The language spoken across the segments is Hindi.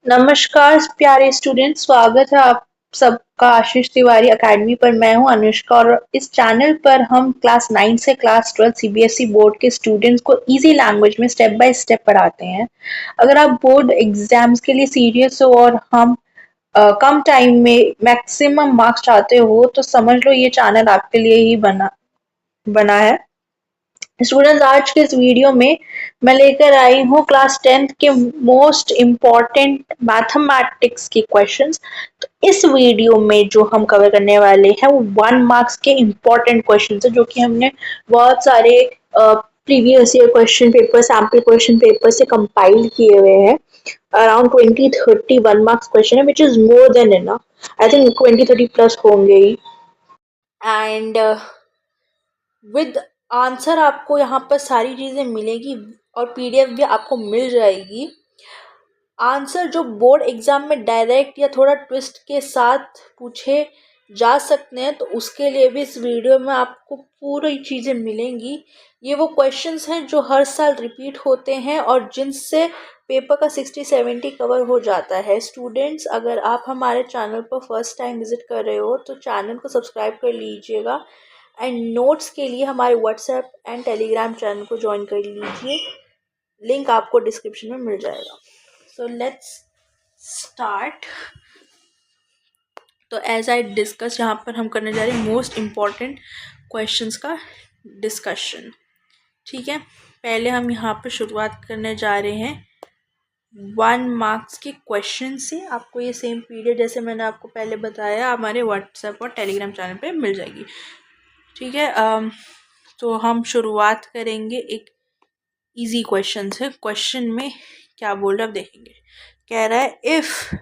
नमस्कार प्यारे स्टूडेंट, स्वागत है आप सबका आशीष तिवारी एकेडमी पर। मैं हूं अनुष्का और इस चैनल पर हम क्लास 9 से क्लास 12 सीबीएसई बोर्ड के स्टूडेंट्स को इजी लैंग्वेज में स्टेप बाय स्टेप पढ़ाते हैं। अगर आप बोर्ड एग्जाम्स के लिए सीरियस हो और हम कम टाइम में मैक्सिमम मार्क्स चाहते हो तो समझ लो ये चैनल आपके लिए ही बना बना है। स्टूडेंट्स, आज के इस वीडियो में मैं लेकर आई हूँ क्लास 10th के मोस्ट इम्पॉर्टेंट मैथमेटिक्स के क्वेश्चंस। तो इस वीडियो में जो हम कवर करने वाले हैं वो 1 मार्क्स के इम्पॉर्टेंट क्वेश्चंस है, जो कि हमने बहुत सारे previous year question paper, sample question paper से कंपाइल किए हुए हैं। अराउंड 20-30 1 मार्क्स क्वेश्चन है, which is more than enough. I think 20-30 plus होंगे ही। एंड विद आंसर आपको यहाँ पर सारी चीज़ें मिलेगी और पीडीएफ भी आपको मिल जाएगी। आंसर जो बोर्ड एग्जाम में डायरेक्ट या थोड़ा ट्विस्ट के साथ पूछे जा सकते हैं, तो उसके लिए भी इस वीडियो में आपको पूरी चीज़ें मिलेंगी। ये वो क्वेश्चंस हैं जो हर साल रिपीट होते हैं और जिनसे पेपर का 60-70 कवर हो जाता है। स्टूडेंट्स, अगर आप हमारे चैनल पर फर्स्ट टाइम विजिट कर रहे हो तो चैनल को सब्सक्राइब कर लीजिएगा एंड नोट्स के लिए हमारे व्हाट्सएप एंड टेलीग्राम चैनल को ज्वाइन कर लीजिए। लिंक आपको डिस्क्रिप्शन में मिल जाएगा। So let's start. तो एज आई डिस्कस, यहाँ पर हम करने जा रहे हैं मोस्ट इम्पॉर्टेंट क्वेश्चंस का डिस्कशन। ठीक है, पहले हम यहाँ पर शुरुआत करने जा रहे हैं 1 मार्क्स के क्वेश्चन से। आपको ये सेम पीडीएफ जैसे मैंने आपको पहले बताया हमारे व्हाट्सएप और टेलीग्राम चैनल पे मिल जाएगी। ठीक है, तो हम शुरुआत करेंगे एक इजी क्वेश्चन से। क्वेश्चन में क्या बोल रहा है आप देखेंगे। कह रहा है if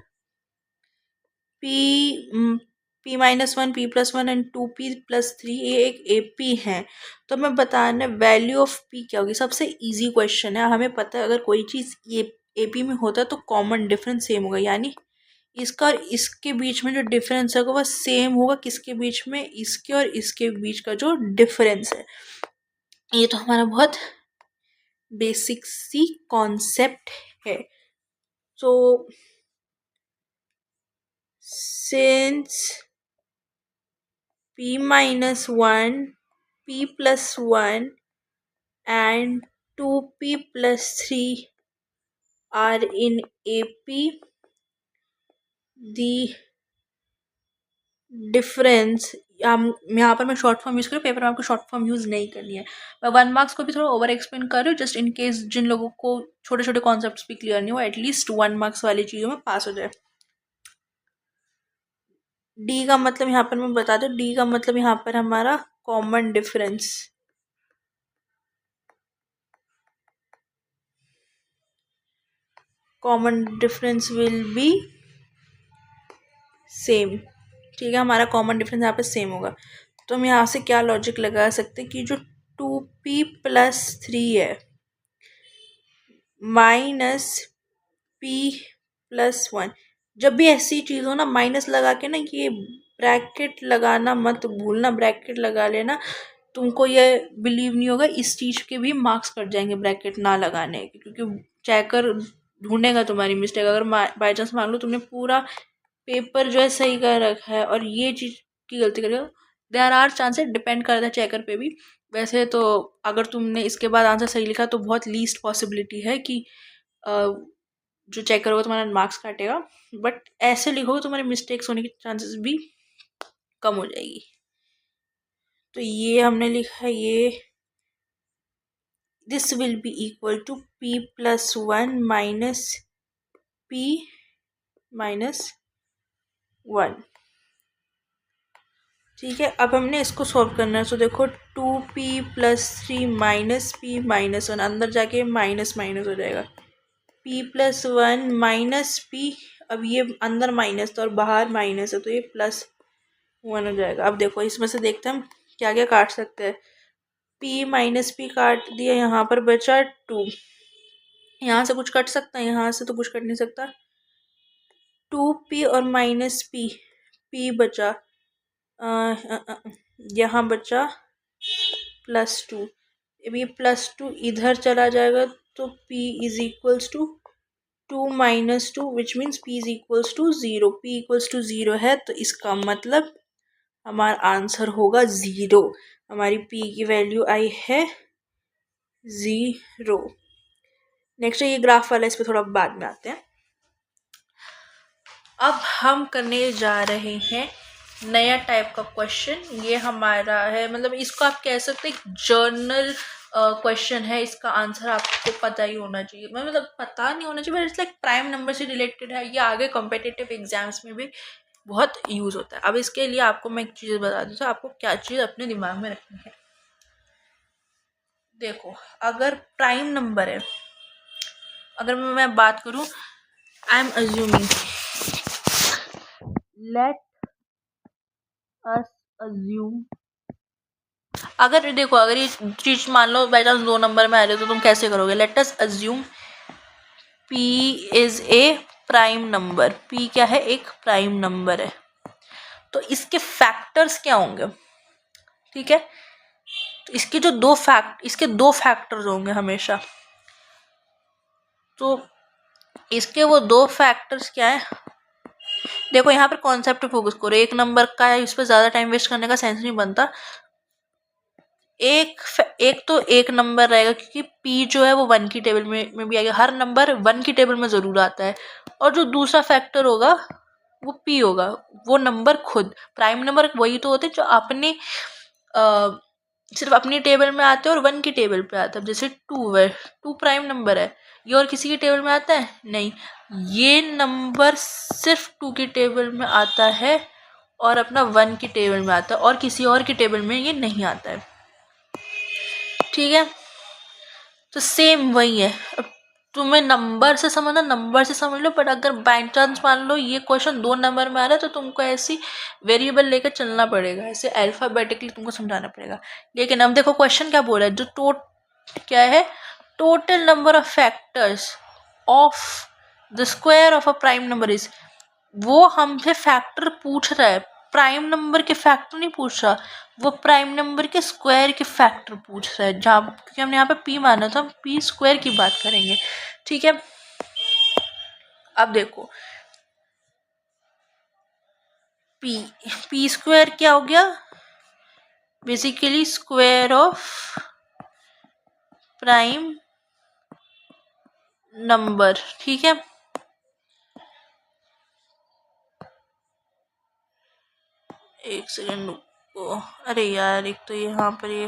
p-1 p+1 and 2p+3 ये एक AP है, तो हमें बताना वैल्यू ऑफ p क्या होगी। सबसे इजी क्वेश्चन है, हमें पता है अगर कोई चीज़ ये AP में होता है तो कॉमन डिफरेंस सेम होगा, यानी इसका और इसके बीच में जो डिफरेंस होगा वह सेम होगा। किसके बीच में? इसके और इसके बीच का जो डिफरेंस है। ये तो हमारा बहुत बेसिक सी कॉन्सेप्ट है। तो since p-1 p+1 and 2p+3 are in AP, the difference, यहाँ पर मैं शॉर्ट फॉर्म यूज़ करूँ, पेपर में आपको शॉर्ट फॉर्म यूज़ नहीं करनी है। मैं 1 मार्क्स को भी थोड़ा ओवर एक्सप्लेन कर रही हूँ, जस्ट इन केस जिन लोगों को छोटे छोटे कॉन्सेप्ट्स भी क्लियर नहीं हो, एटलीस्ट 1 मार्क्स वाली चीज़ों में पास हो जाए। डी का मतलब यहाँ पर मैं बता दूँ, डी का मतलब यहाँ पर हमारा common difference. Common difference will be same. ठीक है, हमारा कॉमन डिफरेंस यहाँ पे सेम होगा। तो हम यहाँ से क्या लॉजिक लगा सकते हैं कि जो 2p+3 है माइनस p+1, जब भी ऐसी चीज़ हो ना माइनस लगा के ना, ये ब्रैकेट लगाना मत भूलना, ब्रैकेट लगा लेना। तुमको ये बिलीव नहीं होगा, इस चीज़ के भी मार्क्स कट जाएंगे ब्रैकेट ना लगाने के, क्योंकि चेकर ढूंढेगा तुम्हारी मिस्टेक। अगर बाई चांस मान लो तुमने पूरा पेपर जो है सही कर रखा है और ये चीज़ की गलती करेगा, देयर आर चांसेस, डिपेंड करता है चेकर पे भी। वैसे तो अगर तुमने इसके बाद आंसर सही लिखा तो बहुत लीस्ट पॉसिबिलिटी है कि जो चेकर होगा तुम्हारा मार्क्स काटेगा, बट ऐसे लिखोगे तुम्हारे मिस्टेक्स होने की चांसेस भी कम हो जाएगी। तो ये हमने लिखा है, ये this will be equal to p+1 minus p-1। ठीक है, अब हमने इसको सॉल्व करना है। तो देखो 2p+3 माइनस p-1, अंदर जाके माइनस माइनस हो जाएगा। p+1 माइनस p, अब ये अंदर माइनस था और बाहर माइनस है, तो ये +1 हो जाएगा। अब देखो इसमें से देखते हैं हम क्या क्या काट सकते हैं। p माइनस p काट दिया, यहाँ पर बचा 2। यहाँ से कुछ कट सकता है, यहाँ से तो कुछ कट नहीं सकता। 2p और माइनस p बचा, यहाँ बचा +2। अब ये +2 इधर चला जाएगा तो p is equals to 2 minus 2 which means p is equals to 0। p equals to 0 है तो इसका मतलब हमारा आंसर होगा 0। हमारी p की वैल्यू आई है 0। नेक्स्ट है ये ग्राफ वाला, इस पर थोड़ा बाद में आते हैं। अब हम करने जा रहे हैं नया टाइप का क्वेश्चन। ये हमारा है, मतलब इसको आप कह सकते हैं जर्नल क्वेश्चन है। इसका आंसर आपको पता ही होना चाहिए, मतलब पता नहीं होना चाहिए, but it's like prime number से रिलेटेड है। ये आगे कॉम्पिटिटिव एग्जाम्स में भी बहुत यूज होता है। अब इसके लिए आपको मैं एक चीज़ बता दूँ, तो आपको क्या चीज़ अपने दिमाग में रखनी है। देखो, अगर प्राइम नंबर है, अगर मैं बात करूँ, I am assuming, let us assume, अगर देखो, अगर ये चीज मान लो बाई चांस 2 नंबर में आ रहे हो तो तुम कैसे करोगे। Let us assume p is a prime number. p क्या है, एक प्राइम नंबर है। तो इसके फैक्टर्स क्या होंगे, ठीक है। तो इसके जो इसके दो फैक्टर्स होंगे हमेशा। तो इसके वो दो फैक्टर्स क्या है, देखो यहाँ पर कॉन्सेप्ट पे फोकस करो। एक नंबर का है, इस पर ज्यादा टाइम वेस्ट करने का सेंस नहीं बनता। एक तो एक नंबर रहेगा, क्योंकि p जो है वो 1 की टेबल में भी आएगा। हर नंबर 1 की टेबल में जरूर आता है। और जो दूसरा फैक्टर होगा वो p होगा। वो नंबर खुद प्राइम नंबर वही तो होते हैं जो अपने सिर्फ अपनी टेबल में आते हैं और 1 की टेबल पे आता है। जैसे 2 है, 2 प्राइम नंबर है, ये और किसी की टेबल में आता है नहीं। ये नंबर सिर्फ 2 की टेबल में आता है और अपना 1 की टेबल में आता है, और किसी और की टेबल में ये नहीं आता है, ठीक है। तो सेम वही है। अब तुम्हें नंबर से समझना, नंबर से समझ लो, बट अगर बाई चांस मान लो ये क्वेश्चन 2 नंबर में आ रहा है तो तुमको ऐसी वेरिएबल लेकर चलना पड़ेगा, ऐसे अल्फाबेटिकली तुमको समझाना पड़ेगा। लेकिन अब देखो क्वेश्चन क्या बोल रहा है, जो क्या है, total number of factors of the square of a prime number is, वो हमसे फैक्टर पूछ रहा है, प्राइम नंबर के फैक्टर नहीं पूछ रहा, वो प्राइम नंबर के स्क्वायर के फैक्टर पूछ रहा है। जहाँ क्योंकि हमने यहाँ पे p माना था, हम p स्क्वायर की बात करेंगे, ठीक है। अब देखो p स्क्वायर क्या हो गया, basically square of prime number, ठीक है। एक सेकेंड रुको, अरे यार एक तो यहाँ पर ये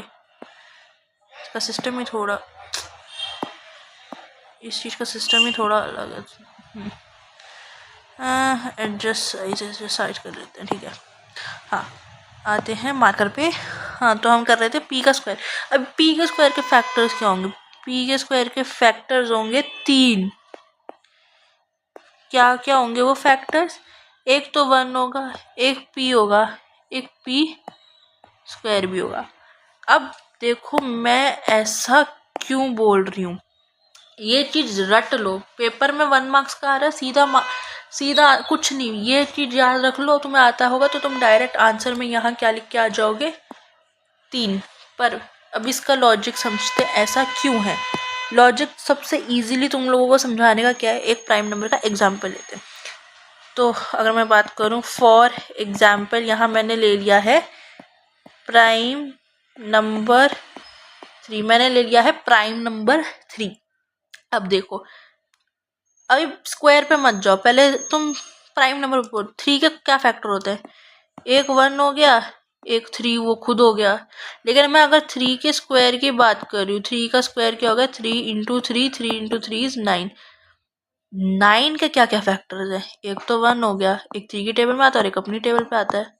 इसका सिस्टम ही थोड़ा, इस चीज़ का सिस्टम ही थोड़ा अलग है। एडजस्ट साइज कर लेते हैं, ठीक है। हाँ, आते हैं मार्कर पे। हाँ, तो हम कर रहे थे p का स्क्वायर। अब p के स्क्वायर के फैक्टर्स क्या होंगे, p के स्क्वायर के फैक्टर्स होंगे 3। क्या क्या होंगे वो फैक्टर्स, एक तो 1 होगा, एक p होगा, एक p स्क्वायर भी होगा। अब देखो मैं ऐसा क्यों बोल रही हूँ, ये चीज रट लो, पेपर में 1 मार्क्स का आ रहा है, सीधा कुछ नहीं, ये चीज याद रख लो, तुम्हें आता होगा तो तुम डायरेक्ट आंसर में यहाँ क्या लिख के आ जाओगे, 3। पर अब इसका लॉजिक समझते ऐसा क्यों है। लॉजिक सबसे इजीली तुम लोगों को समझाने का क्या है, एक प्राइम नंबर का एग्जाम्पल लेते हैं। तो अगर मैं बात करूँ, फॉर एग्जाम्पल यहाँ मैंने ले लिया है प्राइम नंबर 3, मैंने ले लिया है प्राइम नंबर 3। अब देखो, अभी स्क्वायर पे मत जाओ, पहले तुम प्राइम नंबर पर 3 के क्या फैक्टर होते हैं, एक 1 हो गया, एक 3 वो खुद हो गया। लेकिन मैं अगर 3 के स्क्वायर की बात कर रही हूँ, 3 का स्क्वायर क्या होगा, 3 इंटू 3, 3 इंटू 3 इज 9। 9 के क्या क्या फैक्टर्स है, एक तो 1 हो गया, एक 3 की टेबल में आता है और एक अपनी टेबल पे आता है।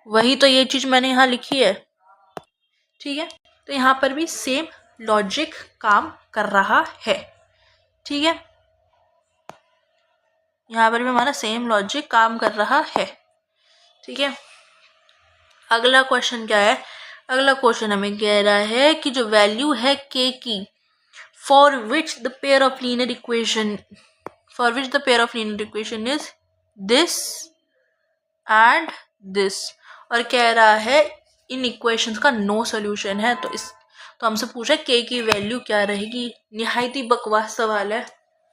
वही तो ये चीज मैंने यहाँ लिखी है, ठीक है। तो यहाँ पर भी सेम लॉजिक काम कर रहा है, ठीक है। यहाँ पर भी हमारा सेम लॉजिक काम कर रहा है, ठीक है। अगला क्वेश्चन क्या है, अगला क्वेश्चन हमें कह रहा है कि जो वैल्यू है k की, for which the pair of linear equation is this and this, और कह रहा है इन इक्वेशंस का नो सोल्यूशन है। तो हमसे पूछा k की वैल्यू क्या रहेगी। निहायत ही बकवास सवाल है,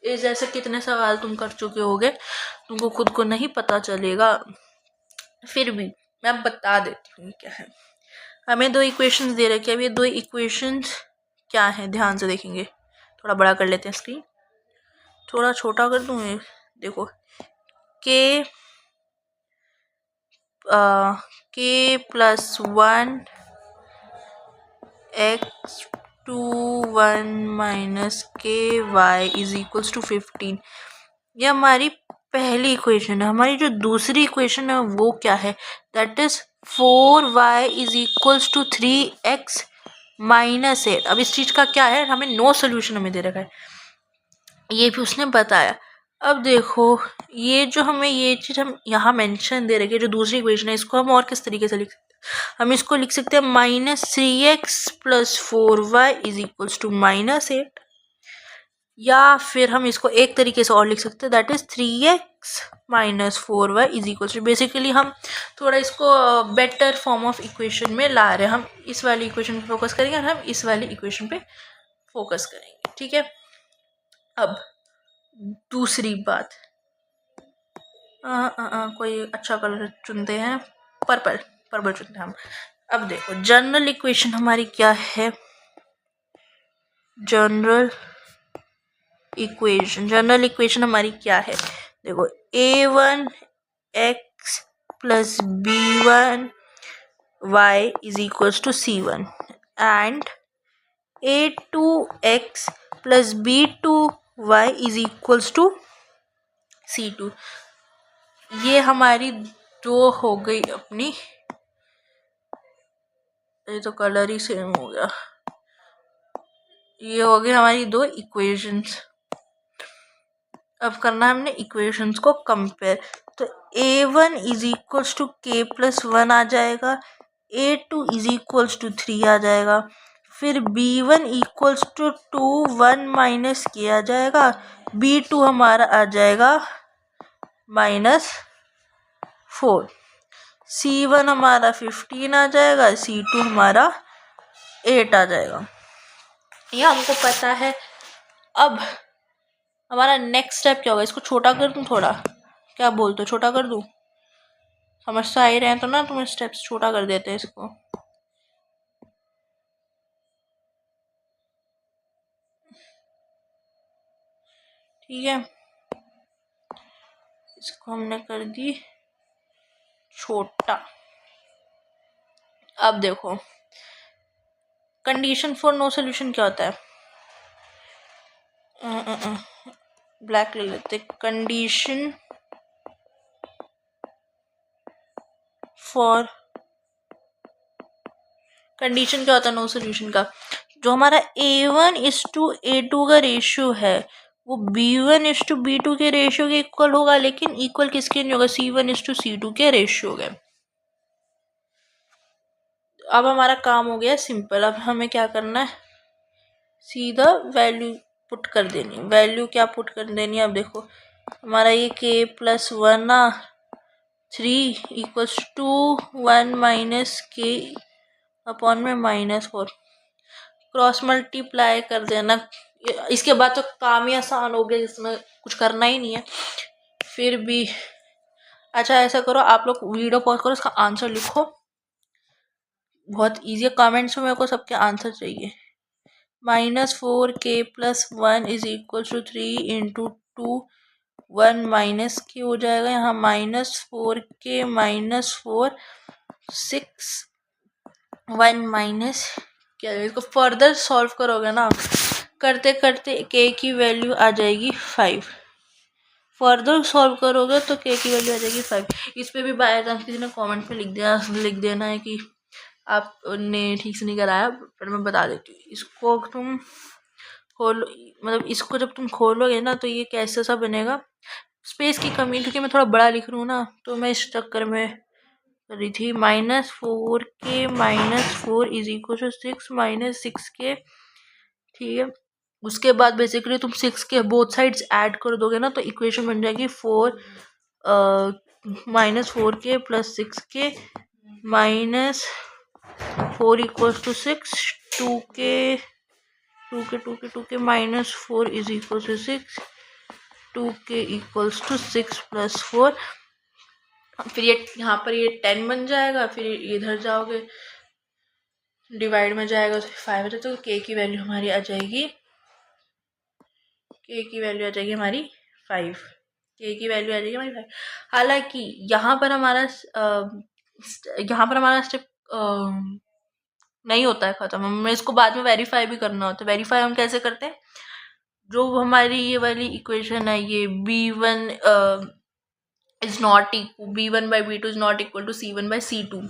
इस जैसे कितने सवाल तुम कर चुके होगे, तुमको खुद को नहीं पता चलेगा, फिर भी मैं बता देती हूँ क्या है। हमें दो इक्वेशंस दे रखे हैं। अब ये दो इक्वेशंस क्या है, ध्यान से देखेंगे। थोड़ा बड़ा कर लेते हैं स्क्रीन, थोड़ा छोटा कर दूँ ये, देखो के प्लस 1 x टू 1 माइनस के वाई इज इक्वल्स टू 15। ये हमारी पहली इक्वेशन है। हमारी जो दूसरी इक्वेशन है वो क्या है, that is 4y is equals to 3x minus 8। अब इस चीज का क्या है, हमें नो सोल्यूशन हमें दे रखा है, ये भी उसने बताया। अब देखो ये जो हमें ये चीज हम यहाँ मेंशन दे रखी है, जो दूसरी इक्वेशन है, इसको हम और किस तरीके से लिख सकते हैं, हम इसको लिख सकते हैं -3x plus 4y is equals to -8, या फिर हम इसको एक तरीके से और लिख सकते हैं, that is 3x minus 4y is equals to. Basically हम थोड़ा इसको बेटर फॉर्म ऑफ इक्वेशन में ला रहे हैं। हम इस वाली इक्वेशन पे फोकस करेंगे और हम इस वाली इक्वेशन पे फोकस करेंगे, ठीक है। अब दूसरी बात, कोई अच्छा कलर चुनते हैं, पर्पल पर्पल चुनते हैं हम। अब देखो जनरल इक्वेशन हमारी क्या है, जनरल इक्वेशन हमारी क्या है, देखो a1 x plus b1 y is equals to c1 and a2 x plus b2 y is equals to c2। ये हमारी दो हो गई अपनी, ये तो कलर ही सेम हो गया, ये हो गई हमारी दो इक्वेशंस। अब करना है हमने इक्वेशंस को कंपेयर, तो a1 is equals to k plus 1 आ जाएगा, a2 इज इक्वल्स टू 3 आ जाएगा, फिर b1 equals to 2 1 minus k आ जाएगा, b2 हमारा आ जाएगा -4, c1 हमारा 15 आ जाएगा, c2 हमारा 8 आ जाएगा। ये हमको पता है। अब हमारा नेक्स्ट स्टेप क्या होगा, इसको छोटा कर दूं थोड़ा, क्या बोलते हो, छोटा कर दूं? समझ आ ही रहे हैं तो ना, तुम्हें स्टेप्स छोटा कर देते हैं इसको। ठीक है, इसको हमने कर दी छोटा। अब देखो कंडीशन फॉर नो सोल्यूशन क्या होता है, ब्लैक ले लेते, कंडीशन फॉर, कंडीशन क्या होता है नो सोल्यूशन का, जो हमारा a1 इज टू a2 का रेशियो है वो b1 इज टू b2 के रेशियो के इक्वल होगा, लेकिन इक्वल किसके नहीं होगा, c1 इज टू c2 के रेशियो के। अब हमारा काम हो गया सिंपल। अब हमें क्या करना है, सीधा वैल्यू पुट कर देनी। वैल्यू क्या पुट कर देनी है, अब देखो हमारा ये k plus 1 3 equals to 1 minus k upon में -4, क्रॉस मल्टीप्लाई कर देना। इसके बाद तो काम ही आसान हो गया, जिसमें कुछ करना ही नहीं है। फिर भी अच्छा ऐसा करो, आप लोग वीडियो पॉज करो, इसका आंसर लिखो, बहुत ईजी है। कमेंट्स में मेरे को सबके आंसर चाहिए। -4k plus 1 is equal to 3 into 2 1 minus k हो जाएगा, यहाँ -4k -4 6 1 माइनस क्या, इसको फर्दर सॉल्व करोगे ना, करते करते k की वैल्यू आ जाएगी 5, फर्दर सॉल्व करोगे तो k की वैल्यू आ जाएगी 5। इस पे भी बाय चांस किसी ने कमेंट में लिख देना है कि आपने ठीक से नहीं कराया, पर मैं बता देती हूँ। इसको तुम खोलो, मतलब इसको जब तुम खोलोगे ना तो ये कैसे सा बनेगा, स्पेस की कमी, क्योंकि मैं थोड़ा बड़ा लिख रही हूँ ना, तो मैं इस चक्कर में कर रही थी। -4k -4 is equal to 6 -6k, ठीक है। उसके बाद बेसिकली तुम 6 के बोथ साइड्स ऐड कर दोगे ना, तो इक्वेशन बन जाएगी -4k plus 6k -4 equals to 6, 2k -4 is equal to 6, 2k equals to 6 + 4, फिर ये यहाँ पर ये 10 बन जाएगा, फिर इधर जाओगे डिवाइड में जाएगा तो 5 हो जाएगा, तो k की वैल्यू हमारी आ जाएगी, k की वैल्यू आ जाएगी हमारी 5, k की वैल्यू आ जाएगी हमारी 5। हालांकि यहाँ पर हमारा स्टेप नहीं होता है ख़त्म, हमें इसको बाद में वेरीफाई भी करना होता है। वेरीफाई हम कैसे करते हैं, जो हमारी ये वाली इक्वेशन है, ये b1 is not equal, b1/b2 is not equal to c1/c2,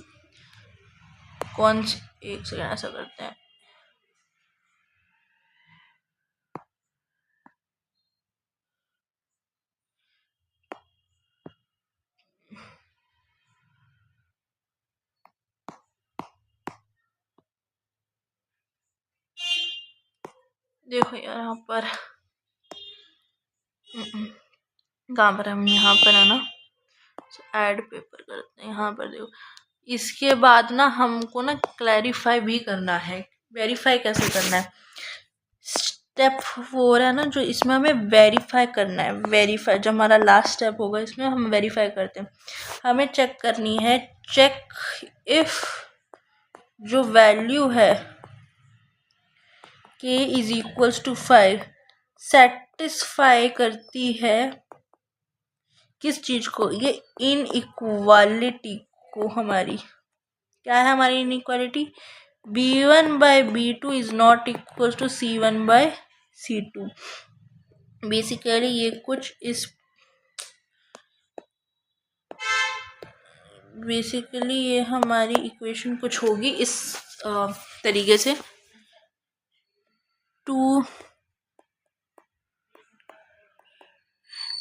कौन एक सेकेंड ऐसा करते हैं, देखो यार यहाँ पर कहाँ पर हम यहाँ पर है ना ऐड पेपर करते हैं, यहाँ पर देखो इसके बाद ना हमको ना क्लैरिफाई भी करना है। वेरीफाई कैसे करना है, स्टेप 4 है ना जो, इसमें हमें वेरीफाई करना है। वेरीफाई जब हमारा लास्ट स्टेप होगा इसमें हम वेरीफाई करते हैं, हमें चेक करनी है, चेक इफ जो वैल्यू है k is equals to 5 satisfy करती है किस चीज को, ये इनइक्वालिटी को। हमारी क्या है, हमारी inequality b1/b2 is not equal to c1/c2। Basically ये कुछ इस बेसिकली ये हमारी इक्वेशन कुछ होगी इस तरीके से।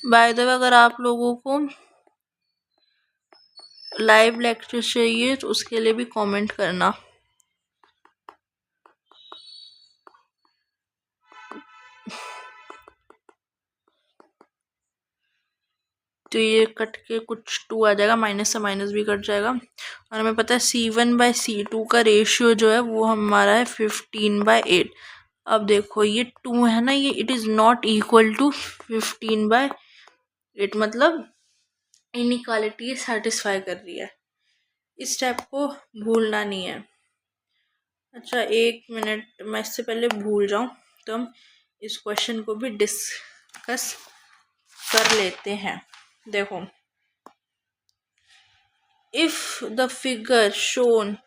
बाय द वे अगर आप लोगों को लाइव लेक्चर चाहिए तो उसके लिए भी कमेंट करना। तो ये कट के कुछ 2 आ जाएगा, माइनस से माइनस भी कट जाएगा, और हमें पता है c1/c2 का रेशियो जो है वो हमारा है 15/8। अब देखो ये 2 है ना, ये it is not equal to 15/8, मतलब इनइक्वालिटी सेटिस्फाई कर रही है। इस स्टेप को भूलना नहीं है। अच्छा 1 मिनट, मैं इससे पहले भूल जाऊं तो हम इस क्वेश्चन को भी डिस्कस कर लेते हैं। देखो, इफ द फिगर शोन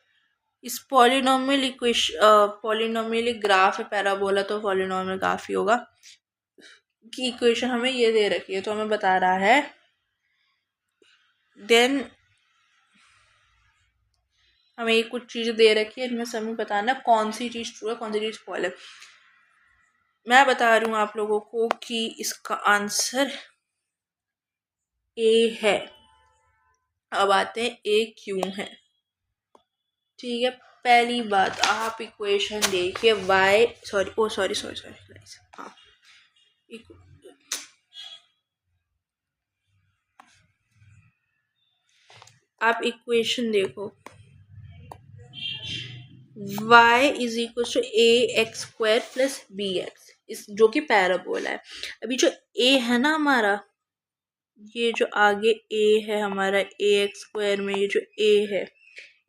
इस पॉलिनोमियल इक्वेशन, पॉलिनोमियल ग्राफ है, पैराबोला तो पॉलिनोमियल ग्राफ ही होगा, की इक्वेशन हमें ये दे रखी है, तो हमें बता रहा है देन हमें ये कुछ चीज़ दे रखी है, इनमें से हमें बताना कौन सी चीज़ ट्रू है कौन सी चीज़ फॉल्स है। मैं बता रही हूँ आप लोगों को कि इसका आंसर ए है। अब आते हैं ए क्यों है। ठीक है, पहली बात आप इक्वेशन देखिए सॉरी हाँ, आप इक्वेशन देखो, y is equal to ax² plus bx, इस जो कि पैराबोला है। अभी जो a है ना हमारा, ये जो आगे a है हमारा ax² में, ये जो a है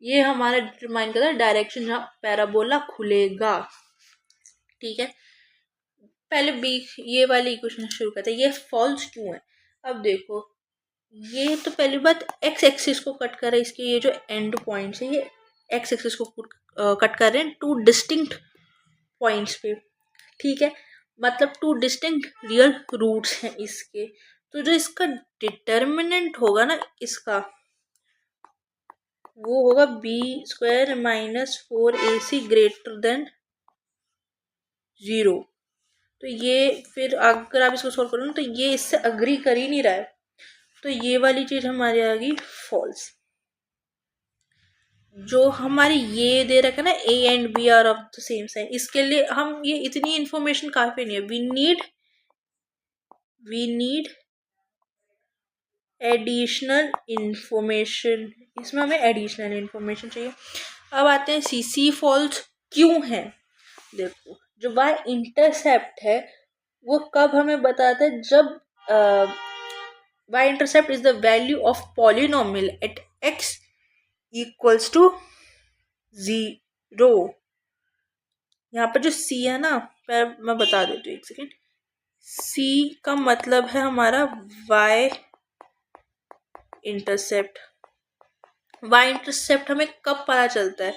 ये हमारा डिटरमाइन करता है डायरेक्शन जहाँ पैराबोला खुलेगा। ठीक है, पहले b ये वाली इक्वेशन शुरू करते हैं, ये फॉल्स क्यों है। अब देखो, ये तो पहली बात x एक्सिस को कट कर रहा है, इसके ये जो एंड पॉइंट्स है ये x एक्सिस को कट कर रहे हैं 2 डिस्टिंक्ट पॉइंट्स पे। ठीक है, मतलब 2 डिस्टिंक्ट रियल रूट्स हैं इसके। तो जो इसका डिटर्मिनेंट होगा ना इसका, वो होगा b² - 4ac ग्रेटर देन 0। तो ये फिर अगर आप इसको सोल्व करो ना तो ये इससे अग्री कर ही नहीं रहा है, तो ये वाली चीज हमारी आ गई फॉल्स। जो हमारी ये दे रखा है ना a and b are of the same sign, इसके लिए हम ये इतनी इंफॉर्मेशन काफी नहीं है। वी नीड एडिशनल इंफॉर्मेशन, इसमें हमें एडिशनल इंफॉर्मेशन चाहिए। अब आते हैं सी फॉल्स क्यों है। देखो, जो y इंटरसेप्ट है वो कब हमें बताता है, जब y intercept is the value of polynomial at x equals to 0। यहाँ पर जो c है ना, मैं बता देती हूँ, एक सेकेंड। c का मतलब है हमारा y इंटरसेप्ट। y इंटरसेप्ट हमें कब पता चलता है?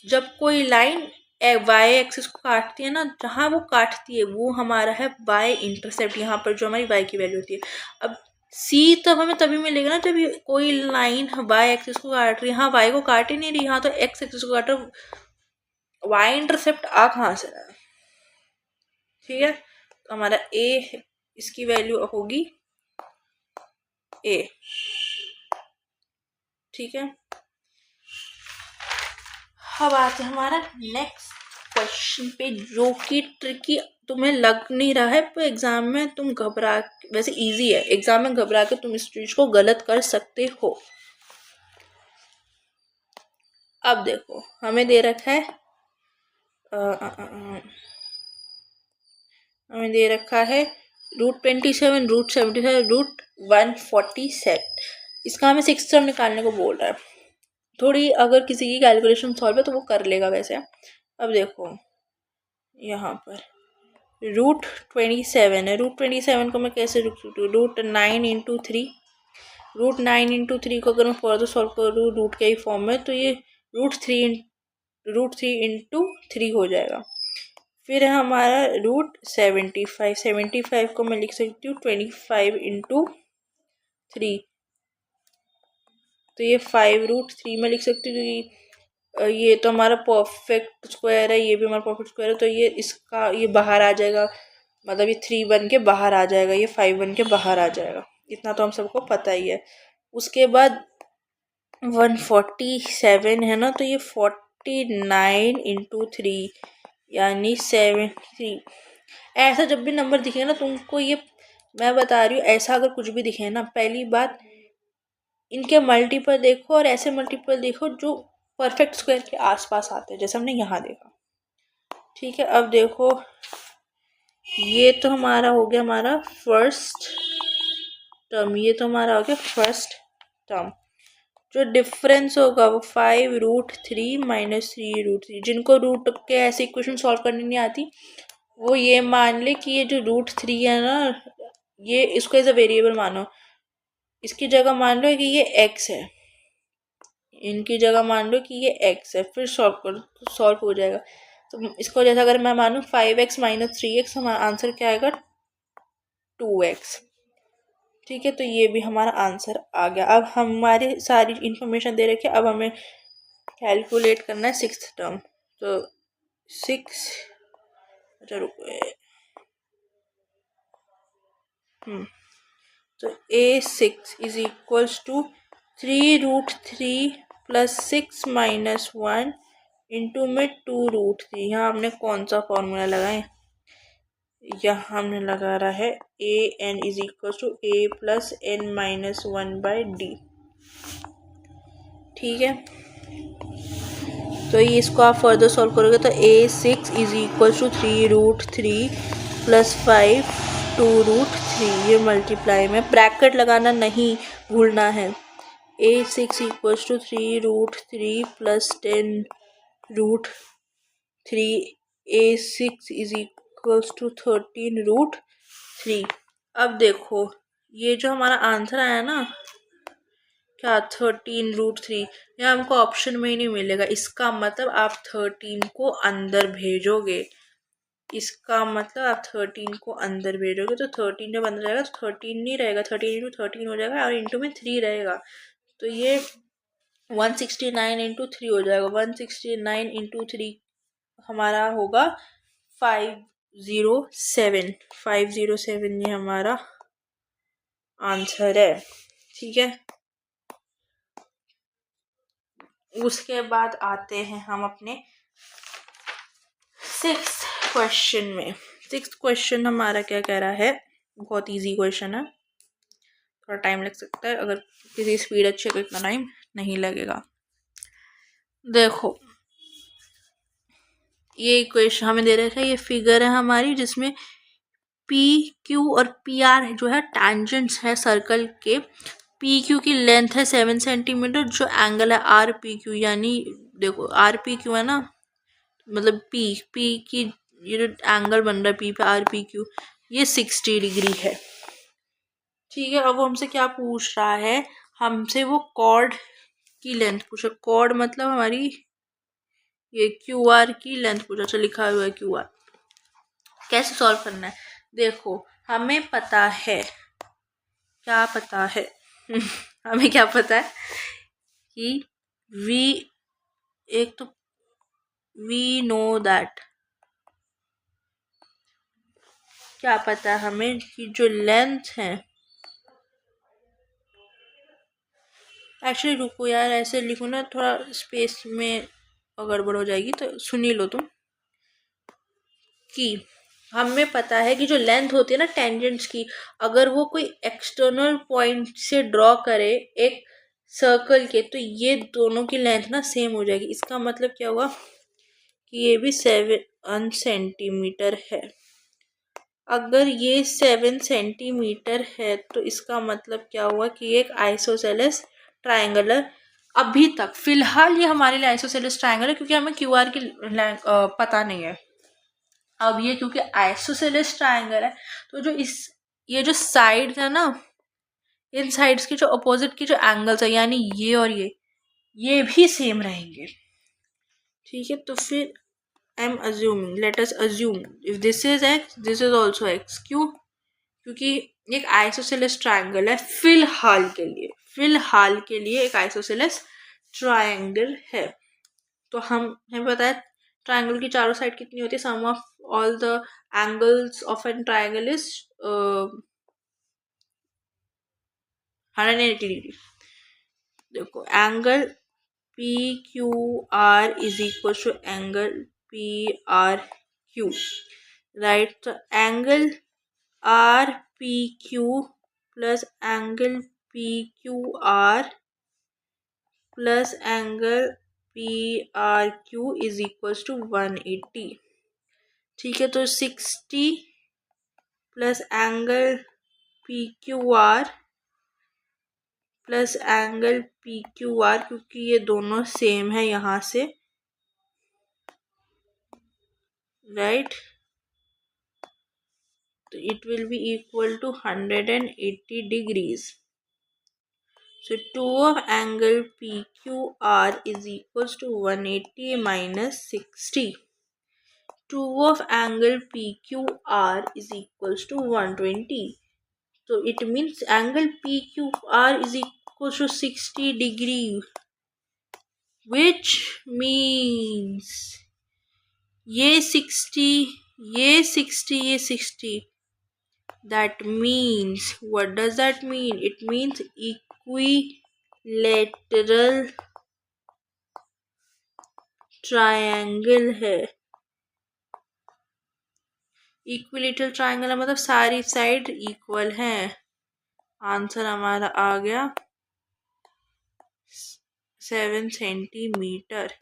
जब कोई लाइन y एक्सिस को काटती है ना, जहाँ वो काटती है वो हमारा है y इंटरसेप्ट, यहाँ पर जो हमारी y की वैल्यू होती है। अब c तब हमें तभी मिलेगा ना जब ये कोई लाइन y एक्सिस को काट रही है। यहाँ y को काट ही नहीं रही, यहाँ तो x एक्सिस को काट रहा। y इंटरसेप्ट आ कहाँ से रहा है? ठीक है, तो हमारा a, इसकी वैल्यू होगी a। ठीक है, अब आते हैं हमारा नेक्स्ट क्वेश्चन पे, जो कि ट्रिकी तुम्हें लग नहीं रहा है, पर एग्जाम में तुम घबरा, वैसे इजी है, एग्जाम में घबरा के तुम इस चीज को गलत कर सकते हो। अब देखो, हमें दे रखा है हमें दे रखा है √27, √77, √147। इसका हमें 6th टर्म निकालने को बोल रहा है। थोड़ी अगर किसी की कैलकुलेशन सॉल्व है तो वो कर लेगा वैसे। अब देखो यहाँ पर √27 है, √27 को मैं कैसे लिख सकती हूँ? √9 × 3 को अगर मैं फर्दर सॉल्व करूँ रूट के ही फॉर्म में, तो ये √3 × 3 हो जाएगा। फिर हमारा √75 को मैं लिख सकती हूँ 25 × 3, तो ये 5√3 में लिख सकती हूँ, क्योंकि ये तो हमारा परफेक्ट स्क्वायर है, ये भी हमारा परफेक्ट स्क्वायर है, तो ये इसका ये बाहर आ जाएगा, मतलब ये 3 बन के बाहर आ जाएगा, ये 5 बन के बाहर आ जाएगा। इतना तो हम सबको पता ही है। उसके बाद 147 है ना, तो ये 49 × 3 यानी 73। ऐसा जब भी नंबर दिखे ना तुमको, ये मैं बता रही हूँ, ऐसा अगर कुछ भी दिखे ना, पहली बात इनके मल्टीपल देखो और ऐसे मल्टीपल देखो जो परफेक्ट स्क्वायर के आसपास आते हैं, जैसे हमने यहाँ देखा। ठीक है, अब देखो ये तो हमारा हो गया हमारा फर्स्ट टर्म, ये तो हमारा हो गया फर्स्ट टर्म। जो डिफरेंस होगा वो 5√3 - 3√3। जिनको रूट के ऐसे इक्वेशन सॉल्व करनी नहीं आती, वो ये मान ले कि ये जो √3 है ना, ये इसको एज अ वेरिएबल मानो, इसकी जगह मान लो कि ये x है, इनकी जगह मान लो कि ये x है, फिर सॉल्व करो तो सॉल्व हो जाएगा। तो इसको जैसा अगर मैं मानूँ 5x - 3x, हमारा आंसर क्या आएगा? 2x। ठीक है, तो ये भी हमारा आंसर आ गया। अब हमारी सारी इंफॉर्मेशन दे रखी है, अब हमें कैलकुलेट करना है 6th टर्म। तो 6, अच्छा रुको, तो a6 is equals to 3√3 + 6 - 1 into में 2√3। यहाँ हमने कौन सा फॉर्मूला लगाए? यहाँ हमने लगा रहा है an is equals to a + n - 1/d। ठीक है, तो ये इसको आप फर्दर सॉल्व करोगे तो a6 इज इक्वल्स टू 3√3 + 5 2√3। ये मल्टीप्लाई में ब्रैकेट लगाना नहीं भूलना है। a6 equals to 3√3 + 10√3। a6 is equals to 13√3। अब देखो ये जो हमारा आंसर आया ना, क्या 13√3, यहाँ हमको ऑप्शन में ही नहीं मिलेगा। इसका मतलब आप 13 को अंदर भेजोगे, इसका मतलब आप 13 को अंदर भेजोगे, तो 13 जब अंदर जाएगा तो 13 नहीं रहेगा, 13 × 13 हो जाएगा और इंटू में 3 रहेगा, तो ये 169 × 3 हो जाएगा। 169 × 3 हमारा होगा 507। 507 ये हमारा आंसर है। ठीक है, उसके बाद आते हैं हम अपने 6th क्वेश्चन में। 6th क्वेश्चन हमारा क्या कह रहा है? बहुत इजी क्वेश्चन है, थोड़ा टाइम लग सकता है, अगर किसी स्पीड अच्छी है तो इतना टाइम नहीं लगेगा। देखो ये इक्वेशन हमें दे रखा है, ये फिगर है हमारी जिसमें पी क्यू और पी आर जो है टैंजेंट्स है सर्कल के। पी क्यू की लेंथ है 7 सेंटीमीटर, जो एंगल है आर पी क्यू, यानी देखो आर पी क्यू है ना, मतलब पी पी की ये जो एंगल बन रहा है पी पे आर पी क्यू, ये 60 डिग्री है। ठीक है, अब वो हमसे क्या पूछ रहा है, हमसे वो कॉर्ड की लेंथ पूछा। कॉर्ड मतलब हमारी ये क्यू आर की लेंथ पूछा। अच्छा लिखा हुआ है क्यू आर। कैसे सॉल्व करना है, देखो हमें पता है, क्या पता है हमें क्या पता है कि वी, एक तो वी नो दैट, क्या पता है हमें कि जो लेंथ है, एक्चुअली रुको यार ऐसे लिखो ना, थोड़ा स्पेस में गड़बड़ हो जाएगी, तो सुन ही लो तुम। कि हमें पता है कि जो लेंथ होती है ना टेंजेंट्स की, अगर वो कोई एक्सटर्नल पॉइंट से ड्रॉ करे एक सर्कल के, तो ये दोनों की लेंथ ना सेम हो जाएगी। इसका मतलब क्या हुआ कि ये भी 7 सेंटीमीटर है। अगर ये 7 सेंटीमीटर है तो इसका मतलब क्या हुआ कि एक आइसोसेलेस ट्रायंगल है। अभी तक फिलहाल ये हमारे लिए आइसोसेलेस ट्रायंगल है, क्योंकि हमें क्यू आर की पता नहीं है। अब ये क्योंकि आइसोसेलेस ट्रायंगल है, तो जो ये जो साइड है ना, इन साइड्स की जो अपोजिट की जो एंगल्स है, यानी ये और ये भी सेम रहेंगे। ठीक है, तो फिर I am assuming, let us assume if this is x, this is also x. क्यों? क्योंकि एक आइसोसेलेस ट्रायंगल है फिलहाल के लिए, फिलहाल के लिए एक आइसोसेलेस ट्रायंगल है। तो हमें पता है ट्रायंगल की चारों साइड कितनी होती है, sum of all the angles of an triangle is 180 degree. देखो angle P Q R is equal to angle P R Q, right. तो angle R P Q plus angle P Q R plus angle P R Q is equal to 180। ठीक है, तो 60 plus angle P Q R plus angle P Q R, क्योंकि ये दोनों सेम है यहाँ से, राइट। तो it will be equal to 180 degrees. So 2 of angle PQR is equals to 180 minus 60. 2 of angle PQR is equals to 120. So it means angle PQR is equals to 60 degree, which means ये 60, ये 60, ये 60. That means, what does that mean? It means equilateral triangle है। इक्विलेटरल ट्रायंगल मतलब सारी साइड इक्वल है। आंसर हमारा आ गया 7 सेंटीमीटर।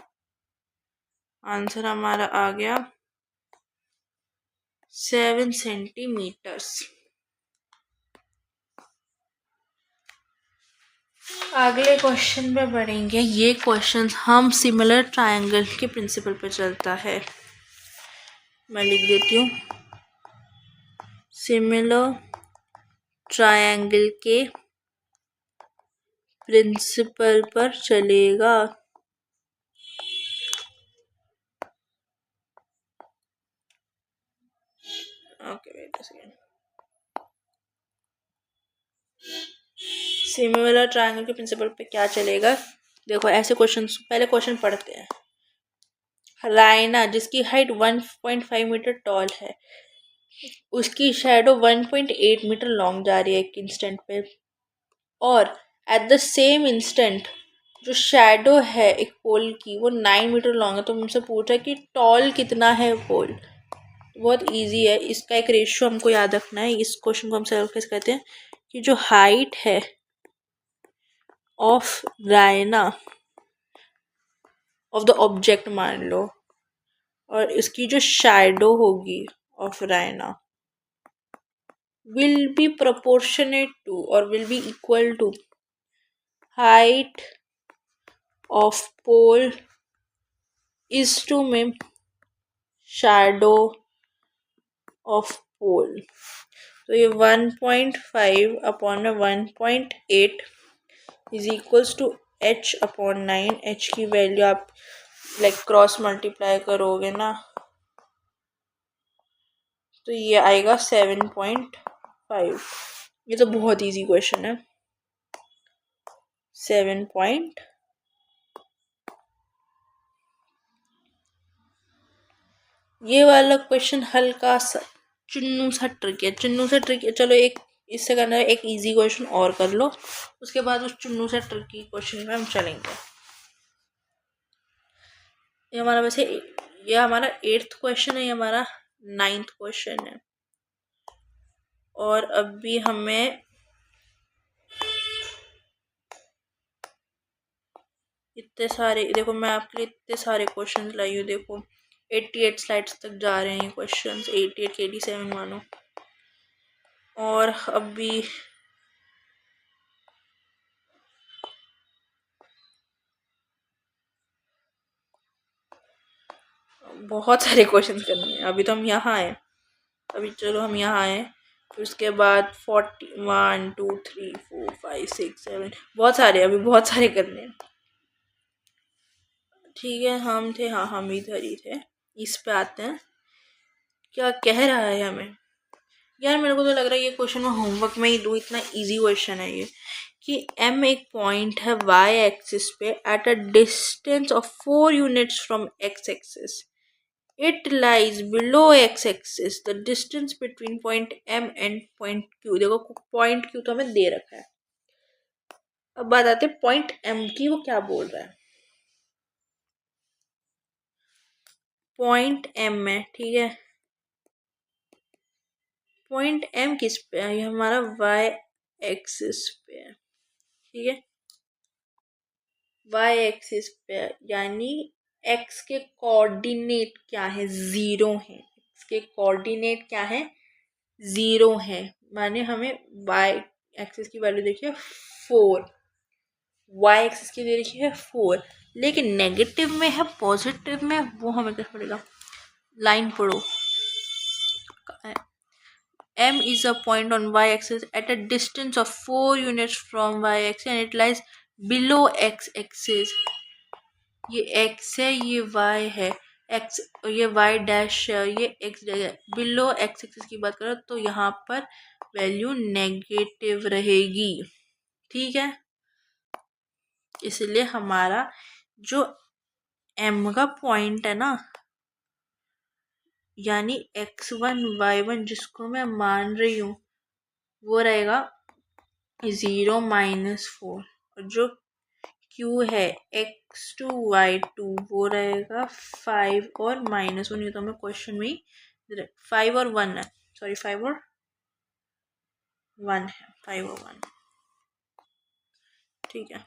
आंसर हमारा आ गया 7 सेंटीमीटर्स। अगले क्वेश्चन पे बढ़ेंगे। ये क्वेश्चन हम सिमिलर ट्रायंगल के प्रिंसिपल पे चलता है। मैं लिख देती हूँ, सिमिलर ट्रायंगल के प्रिंसिपल पर चलेगा। Okay wait a second. Similar triangle के प्रिंसिपल पे क्या चलेगा, देखो ऐसे क्वेश्चन, पहले क्वेश्चन पढ़ते हैं। रायना जिसकी हाइट 1.5 मीटर टॉल है, उसकी शैडो 1.8 मीटर लॉन्ग जा रही है एक इंस्टेंट पे, और एट द सेम इंस्टेंट जो शैडो है एक पोल की वो 9 मीटर लॉन्ग है। तो मुझसे पूछा कि टॉल कितना है पोल। बहुत इजी है, इसका एक रेशियो हमको याद रखना है। इस क्वेश्चन को हम सॉल्व कैसे करते हैं कि जो हाइट है of Raina, of the object मान लो, और इसकी जो शैडो होगी of Raina, will be proportionate to or will be equal to height of pole is to में shadow of pole. तो ये 1.5 अपॉन में 1.8 is equals to h upon 9. h की वैल्यू आप लाइक क्रॉस मल्टीप्लाई करोगे ना तो ये आएगा 7.5. ये तो बहुत इजी क्वेश्चन है. 7. ये वाला क्वेश्चन हल्का सा चुन्नू सा ट्रिक है. चलो एक इससे करना है, एक इजी क्वेश्चन और कर लो, उसके बाद उस चुन्नू से ट्रिकी क्वेश्चन में हम चलेंगे. ये हमारा वैसे ये हमारा 8th क्वेश्चन है, ये हमारा 9th क्वेश्चन है. और अभी हमें इतने सारे, देखो मैं आपके लिए इतने सारे क्वेश्चन लाई हूँ. देखो 88 स्लाइड्स तक जा रहे हैं क्वेश्चन, 88 के 87 मानो. और अभी बहुत सारे क्वेश्चन करने हैं. अभी तो हम यहाँ आए, अभी चलो हम यहाँ आए. फिर उसके बाद 41 2 3 4 5 6 7 बहुत सारे, अभी बहुत सारे करने हैं. ठीक है हम थे, हाँ हम इधर ही थे. इस पे आते हैं, क्या कह रहा है हमें. यार मेरे को तो लग रहा है ये क्वेश्चन मैं होमवर्क में ही दूँ, इतना इजी क्वेश्चन है ये. कि m एक पॉइंट है y एक्सिस पे at a distance of 4 units from x axis. It lies below x-axis. The distance between point M and point Q. देखो point Q तो हमें दे रखा है. अब बात आते हैं point M की, वो क्या बोल रहा है. point M है, ठीक है. point M किस पे है, ये हमारा y एक्सिस पे है, ठीक है. y एक्सिस पे है, यानी x के कोऑर्डिनेट क्या है, 0 है. x के कोऑर्डिनेट क्या है, 0 है. माने हमें y एक्सिस की वैल्यू देखिए 4, y एक्सिस की दे रखी है 4, लेकिन नेगेटिव में है पॉजिटिव में, वो हमें क्या पड़ेगा. लाइन पढ़ो. M is a point on y axis at a distance of 4 units from y axis and it lies below x axis. ये x है, ये y है, x ये y डैश है, ये x डैश है. बिलो x एक्सिस की बात करो तो यहाँ पर वैल्यू नेगेटिव रहेगी, ठीक है. इसलिए हमारा जो m का पॉइंट है ना, यानी x1 y1 जिसको मैं मान रही हूँ वो रहेगा 0 -4. और जो q है x2 y2 वो रहेगा 5 और -1. ये तो हमें क्वेश्चन में ही 5 और 1 है, सॉरी 5 और 1 है, 5 और 1, ठीक है.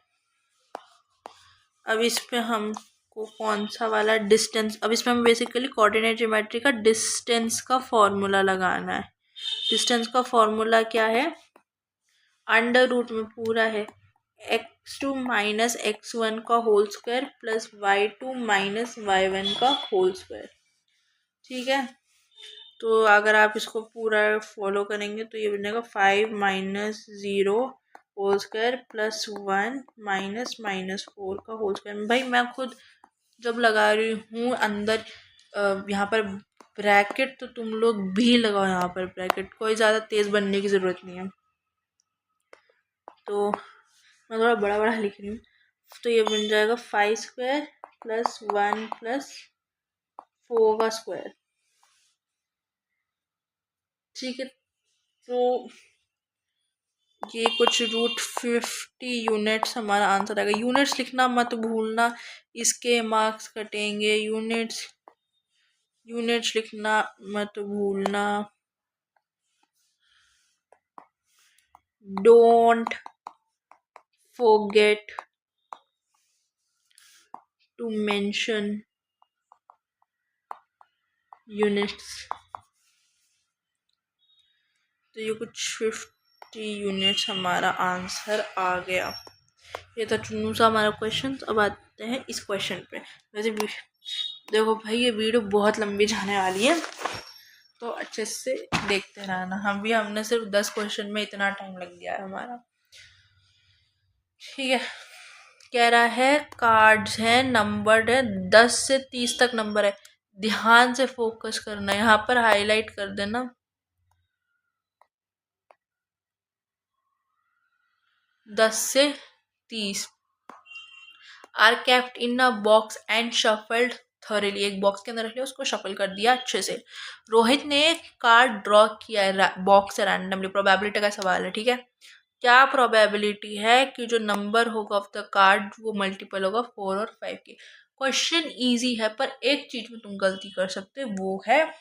अब इस पे हमको कौन सा वाला डिस्टेंस, अब इसमें हमें बेसिकली कोऑर्डिनेट ज्योमेट्री का डिस्टेंस का फॉर्मूला लगाना है. डिस्टेंस का फॉर्मूला क्या है, अंडर रूट में पूरा है x2 माइनस x1 का whole square plus y2 minus y1 का होल स्क्वायर, ठीक है. तो अगर आप इसको पूरा फॉलो करेंगे तो ये बनेगा 5 minus 0 whole square plus 1 minus -4 का होल स्क्वायर. भाई मैं खुद जब लगा रही हूँ अंदर यहाँ पर ब्रैकेट, तो तुम लोग भी लगाओ यहाँ पर ब्रैकेट, कोई ज़्यादा तेज़ बनने की ज़रूरत नहीं है. तो मैं थोड़ा बड़ा बड़ा लिख रही हूँ. तो ये बन जाएगा 5 स्क्वायर प्लस 1 प्लस 4 का स्क्वायर, ठीक है. तो ये कुछ √50 यूनिट्स हमारा आंसर आएगा. यूनिट्स लिखना मत भूलना, इसके मार्क्स कटेंगे. यूनिट्स लिखना मत भूलना. Don't forget to mention units. तो ये कुछ 50 यूनिट्स हमारा आंसर आ गया। ये था चुन्नू सा हमारा क्वेश्चन। अब आते हैं इस क्वेश्चन पे। वैसे देखो भाई ये वीडियो बहुत लंबी जाने वाली है, तो अच्छे से देखते रहना। हमने सिर्फ 10 क्वेश्चन में इतना टाइम लग गया है हमारा। ठीक है, कह रहा है कार्ड्स है, नंबर्ड है, 10 से 30 तक नंबर है। ध्यान से फोकस करना, यहाँ पर हाईलाइट कर देना। 10 से 30 are kept in a box and shuffled thoroughly. एक बॉक्स के अंदर रख लिया, उसको शफल कर दिया अच्छे से। रोहित ने एक कार्ड ड्रॉ किया है बॉक्स से रैंडमली। प्रोबेबिलिटी का सवाल है, ठीक है। क्या प्रोबेबिलिटी है कि जो नंबर होगा ऑफ द कार्ड वो मल्टीपल होगा 4 और 5 की। क्वेश्चन इजी है, पर एक चीज में तुम गलती कर सकते, वो है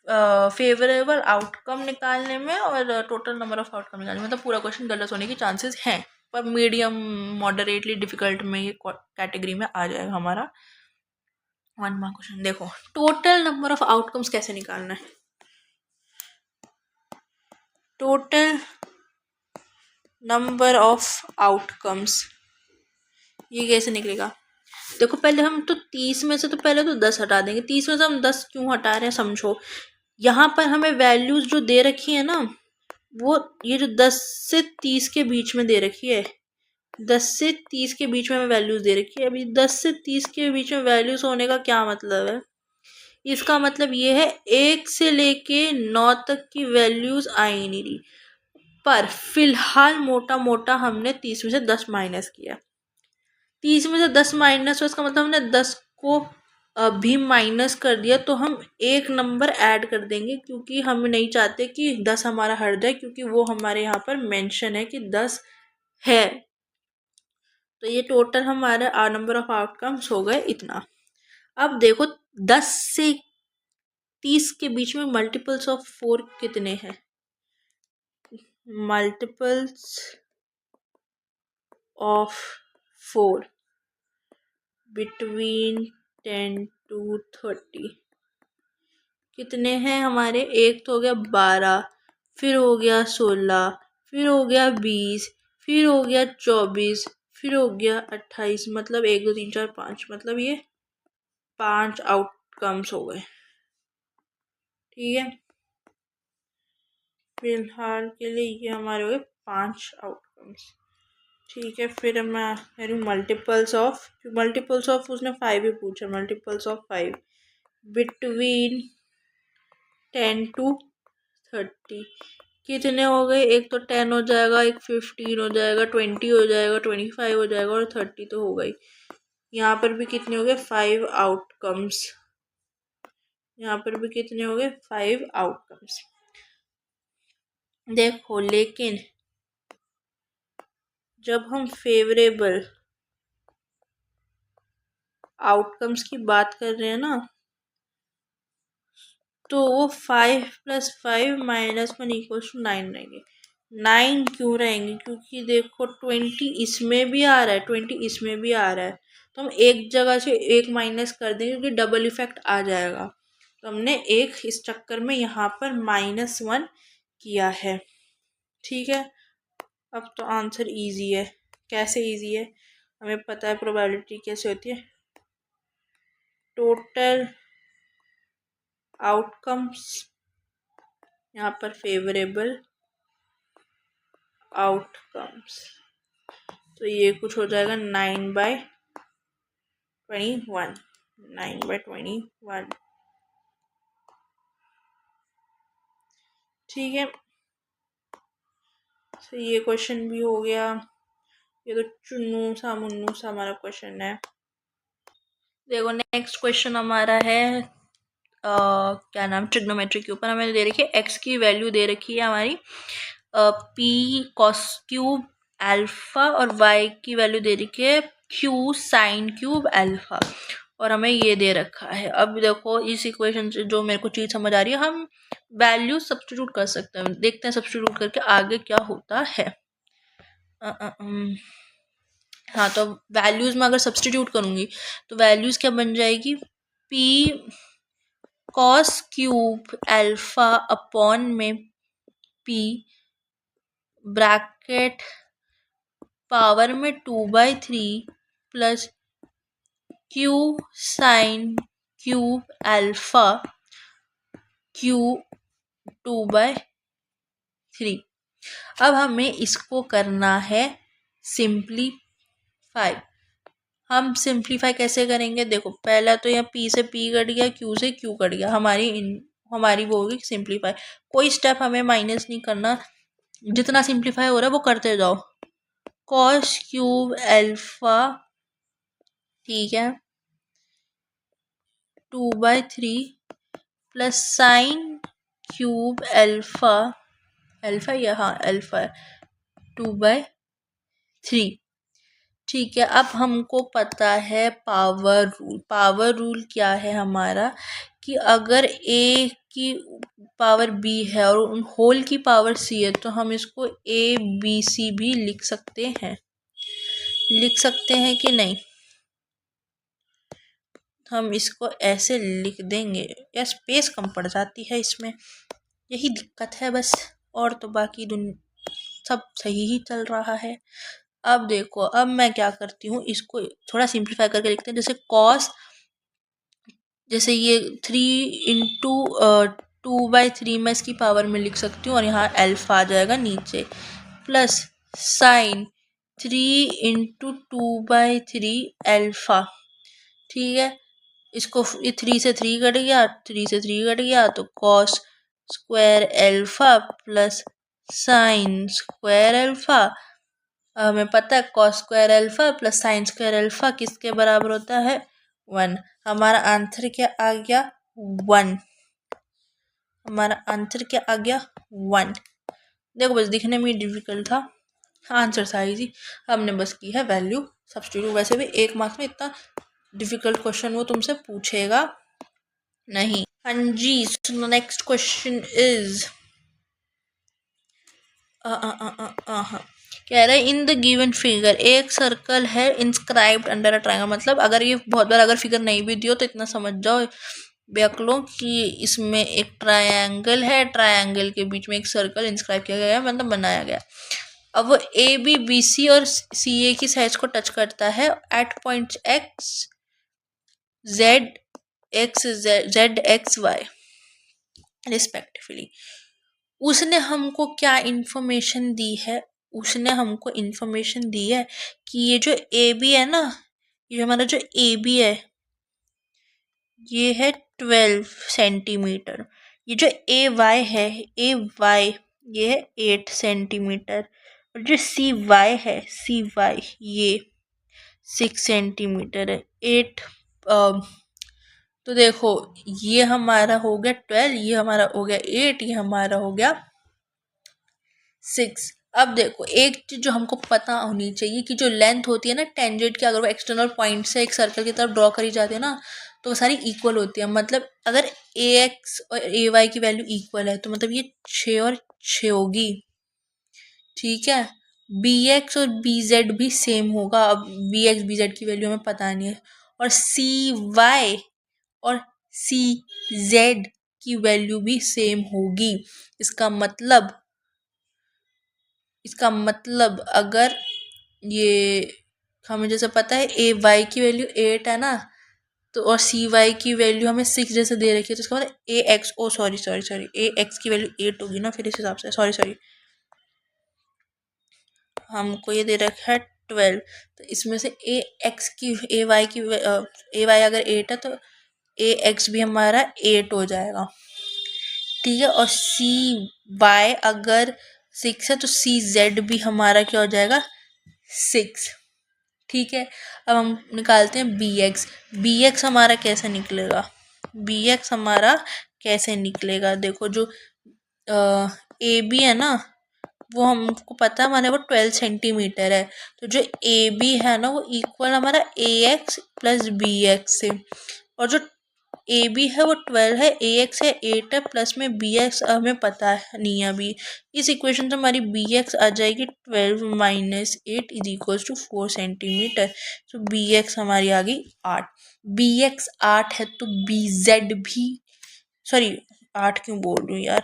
फेवरेबल आउटकम निकालने में और टोटल नंबर ऑफ आउटकम निकालने में। मतलब पूरा क्वेश्चन गलत होने की चांसेस हैं, पर मीडियम मॉडरेटली डिफिकल्ट में ये कैटेगरी में आ जाएगा हमारा। 1 मार्क क्वेश्चन। देखो टोटल नंबर ऑफ आउटकम्स कैसे निकालना है। टोटल नंबर ऑफ आउटकम्स ये कैसे निकलेगा। देखो पहले हम तो 30 में से तो पहले तो 10 हटा देंगे। 30 में से हम 10 क्यों हटा रहे हैं समझो। यहाँ पर हमें वैल्यूज जो दे रखी है ना, वो ये जो 10 से 30 के बीच में दे रखी है, 10 से 30 के बीच में हमें वैल्यूज दे रखी है। अभी 10 से 30 के बीच में वैल्यूज होने का क्या मतलब है। इसका मतलब ये है 1 से लेके 9 तक की वैल्यूज आ ही नहीं रही। पर फिलहाल मोटा मोटा हमने 30 में से 10 माइनस किया। 30 में से 10 माइनस हो, इसका मतलब हमने 10 को भी माइनस कर दिया। तो हम एक नंबर ऐड कर देंगे, क्योंकि हम नहीं चाहते कि 10 हमारा हट जाए, क्योंकि वो हमारे यहाँ पर मेंशन है कि 10 है। तो ये टोटल हमारा नंबर ऑफ आउटकम्स हो गए इतना। अब देखो 10 से 30 के बीच में मल्टीपल्स ऑफ 4 कितने हैं। मल्टीपल्स ऑफ 4 बिटवीन 10 to 30 कितने हैं हमारे। एक तो हो गया 12, फिर हो गया 16, फिर हो गया 20, फिर हो गया 24, फिर हो गया 28। मतलब 1 2 3 4 5, मतलब ये 5 आउटकम्स हो गए। ठीक है, फिलहाल के लिए ये हमारे हो गए 5 आउटकम्स। ठीक है, फिर मैं कह रही हूँ मल्टीपल्स ऑफ उसने 5 ही पूछा। मल्टीपल्स ऑफ 5 बिटवीन 10 to 30 कितने हो गए। एक तो 10 हो जाएगा, एक 15 हो जाएगा, 20 हो जाएगा, 25 हो जाएगा, और 30 तो हो गई। यहाँ पर भी कितने हो गए 5 आउटकम्स। यहाँ पर भी कितने हो गए 5 आउटकम्स। देखो लेकिन जब हम फेवरेबल आउटकम्स की बात कर रहे हैं ना, तो वो 5 + 5 - 1 = 9 रहेंगे। 9 क्यों रहेंगे, क्योंकि देखो 20 इसमें भी आ रहा है, 20 इसमें भी आ रहा है। तो हम एक जगह से एक माइनस कर देंगे, क्योंकि डबल इफेक्ट आ जाएगा। तो हमने एक इस चक्कर में यहाँ पर -1 किया है। ठीक है, अब तो आंसर इजी है। कैसे इजी है, हमें पता है प्रोबेबिलिटी कैसे होती है। टोटल आउटकम्स, यहाँ पर फेवरेबल आउटकम्स, तो ये कुछ हो जाएगा 9/21। 9/21। ठीक है, तो ये क्वेश्चन भी हो गया। ये तो चुन्नू सा मुन्नू सा हमारा क्वेश्चन है। देखो नेक्स्ट क्वेश्चन हमारा है क्या नाम, ट्रिग्नोमेट्री के ऊपर। हमें दे रखी है एक्स की वैल्यू दे रखी है हमारी पी कॉस क्यूब अल्फा, और वाई की वैल्यू दे रखी है क्यू साइन क्यूब अल्फा, और हमें ये दे रखा है। अब देखो इस इक्वेशन से जो मेरे को चीज़ समझ आ रही है, हम वैल्यू सब्स्टिट्यूट कर सकते हैं। देखते हैं सब्स्टिट्यूट करके आगे क्या होता है। हाँ, तो वैल्यूज़ में अगर सब्स्टिट्यूट करूँगी तो वैल्यूज़ क्या बन जाएगी, P cos cube alpha upon में पी ब्रैकेट पावर में 2/3 plus Q sine cube alpha Q 2/3। अब हमें इसको करना है सिंप्लीफाई। हम सिंप्लीफाई कैसे करेंगे? देखो पहला तो यहाँ पी से पी कट गया, क्यू से क्यू कट गया, हमारी वो होगी सिंप्लीफाई। कोई स्टेप हमें माइनस नहीं करना, जितना सिंप्लीफाई हो रहा है वो करते जाओ। कॉस क्यूब अल्फा, ठीक है, 2/3 plus sine cube alpha, alpha या हाँ अल्फा 2/3। ठीक है, अब हमको पता है पावर रूल। पावर रूल क्या है हमारा कि अगर ए की पावर बी है और उन होल की पावर सी है तो हम इसको ए बी सी भी लिख सकते हैं। लिख सकते हैं कि नहीं? हम इसको ऐसे लिख देंगे या स्पेस कम पड़ जाती है इसमें, यही दिक्कत है बस, और तो बाकी सब सही ही चल रहा है। अब देखो, अब मैं क्या करती हूँ, इसको थोड़ा सिंप्लीफाई करके लिखते हैं। जैसे कॉस, जैसे ये 3 × 2/3 मैं इसकी पावर में लिख सकती हूँ और यहाँ अल्फा आ जाएगा नीचे, प्लस साइन 3 × 2/3 अल्फा, ठीक है। इसको 3 से 3 कट गया, 3 से 3 कट गया तो cos square alpha plus sine square alpha. हमें पता है cos square alpha plus sine square alpha किसके बराबर होता है? 1। हमारा आंसर क्या आ गया? 1। हमारा आंसर क्या आ गया? 1। देखो बस दिखने में डिफिकल्ट था, आंसर था इजी, हमने बस की है वैल्यू सब्स्टिट्यूट। वैसे भी 1 मार्क्स में इतना डिफिकल्ट क्वेश्चन वो तुमसे पूछेगा नहीं। हाँ जी, नेक्स्ट क्वेश्चन इज कह रहे इन द गिवन फिगर एक सर्कल है इंस्क्राइब्ड अंडर अ ट्रायंगल। मतलब अगर ये बहुत बार अगर फिगर नहीं भी दियो तो इतना समझ जाओ, देख लो कि इसमें एक ट्रायंगल है, ट्रायंगल के बीच में एक सर्कल इंस्क्राइब किया गया है, मतलब बनाया गया। अब वो ए बी बी सी और सी ए की साइज को टच करता है at point X Z X Y respectively. उसने हमको क्या इंफॉर्मेशन दी है? उसने हमको इंफॉर्मेशन दी है कि ये जो ए बी है ना, ये जो हमारा जो ए बी है ये है 12 सेंटीमीटर। ये जो ए वाई है, ए वाई ये है 8 सेंटीमीटर। और जो सी वाई है, सी वाई ये 6 सेंटीमीटर है। 8 तो देखो ये हमारा हो गया 12, ये हमारा हो गया 8, ये हमारा हो गया 6। अब देखो एक चीज जो हमको पता होनी चाहिए कि जो लेंथ होती है ना टेंजेंट की, अगर वो एक्सटर्नल पॉइंट से एक सर्कल की तरफ ड्रॉ करी जाती है ना तो वो सारी इक्वल होती है। मतलब अगर ए एक्स और ए वाई की वैल्यू इक्वल है तो मतलब ये 6 और 6 होगी, ठीक है। बी एक्स और बी जेड भी सेम होगा। अब बी एक्स बी जेड की वैल्यू हमें पता नहीं है। और सी वाई और सी जेड की वैल्यू भी सेम होगी। इसका मतलब अगर ये हमें जैसे पता है ए वाई की वैल्यू 8 है ना, तो और सी वाई की वैल्यू हमें 6 जैसे दे रखी है, तो इसका मतलब ए एक्स, ओ सॉरी सॉरी सॉरी, ए एक्स की वैल्यू 8 होगी ना फिर इस हिसाब से, सॉरी सॉरी, हमको ये दे रखा है 12। तो इसमें से ए एक्स की ए वाई अगर 8 है तो ए एक्स भी हमारा 8 हो जाएगा, ठीक है। और सी वाई अगर 6 है तो सी जेड भी हमारा क्या हो जाएगा? 6, ठीक है। अब हम निकालते हैं बी एक्स। बी एक्स हमारा कैसे निकलेगा? बी एक्स हमारा कैसे निकलेगा? देखो जो ए बी है ना वो हमको पता है हमारे वो 12 सेंटीमीटर है, तो जो ए बी है ना वो इक्वल हमारा ए एक्स प्लस बी एक्स से। और जो ए बी है वो 12 है, ए एक्स है 8 है, प्लस में बी एक्स हमें पता है नहीं है अभी। इस इक्वेशन से हमारी बी एक्स आ जाएगी 12 - 8 इज इक्वल टू 4 सेंटीमीटर। तो बी एक्स हमारी आ गई 8। बी एक्स 8 है तो बी जेड भी, सॉरी 8 क्यों बोल रही हूँ यार,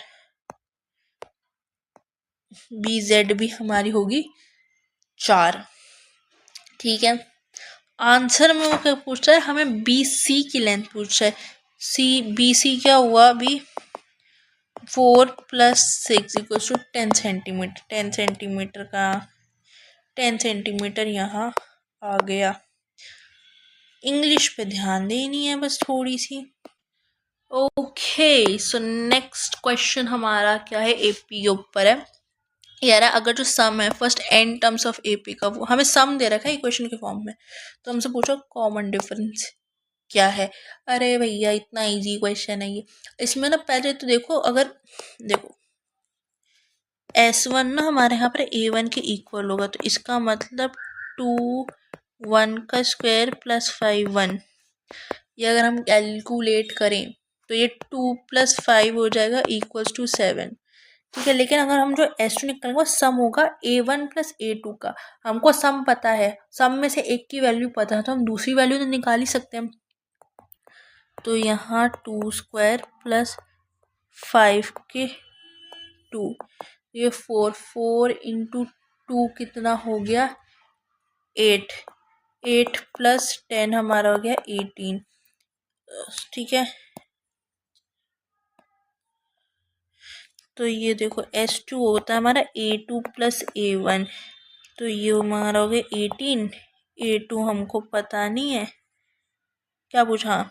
बी जेड भी हमारी होगी 4। ठीक है, आंसर में वो क्या पूछ रहा है, हमें बी सी की लेंथ पूछ रहा है। बी सी क्या हुआ अभी, 4 + 6 = 10 सेंटीमीटर। 10 सेंटीमीटर यहाँ आ गया। इंग्लिश पे ध्यान देनी है बस थोड़ी सी। ओके, सो नेक्स्ट क्वेश्चन हमारा क्या है, एपी के ऊपर है। यार अगर जो सम है first n terms of AP का, वो हमें सम दे रखा है इक्वेशन के फॉर्म में, तो हमसे पूछो कॉमन डिफरेंस क्या है। अरे भैया इतना इजी क्वेश्चन है ये। इसमें ना पहले तो देखो, अगर देखो S1 ना हमारे यहाँ पर A1 के इक्वल होगा, तो इसका मतलब 2 1 का स्क्वायर + 5 1। ये अगर हम कैलकुलेट करें तो ये 2 + 5 हो जाएगा = 7। ठीक है, लेकिन अगर हम जो S2 निकालेंगे वो सम होगा A1 + A2 का। हमको सम पता है, सम में से एक की वैल्यू पता है, तो हम दूसरी वैल्यू तो निकाल ही सकते हैं। तो यहाँ 2 स्क्वायर + 5 के 2, ये 4 × 2 कितना हो गया 8। 8 + 10 हमारा हो गया 18। ठीक है, तो ये देखो S2 होता है हमारा A2 + A1, तो ये हमारा हो गया 18। A2 हमको पता नहीं है, क्या पूछा,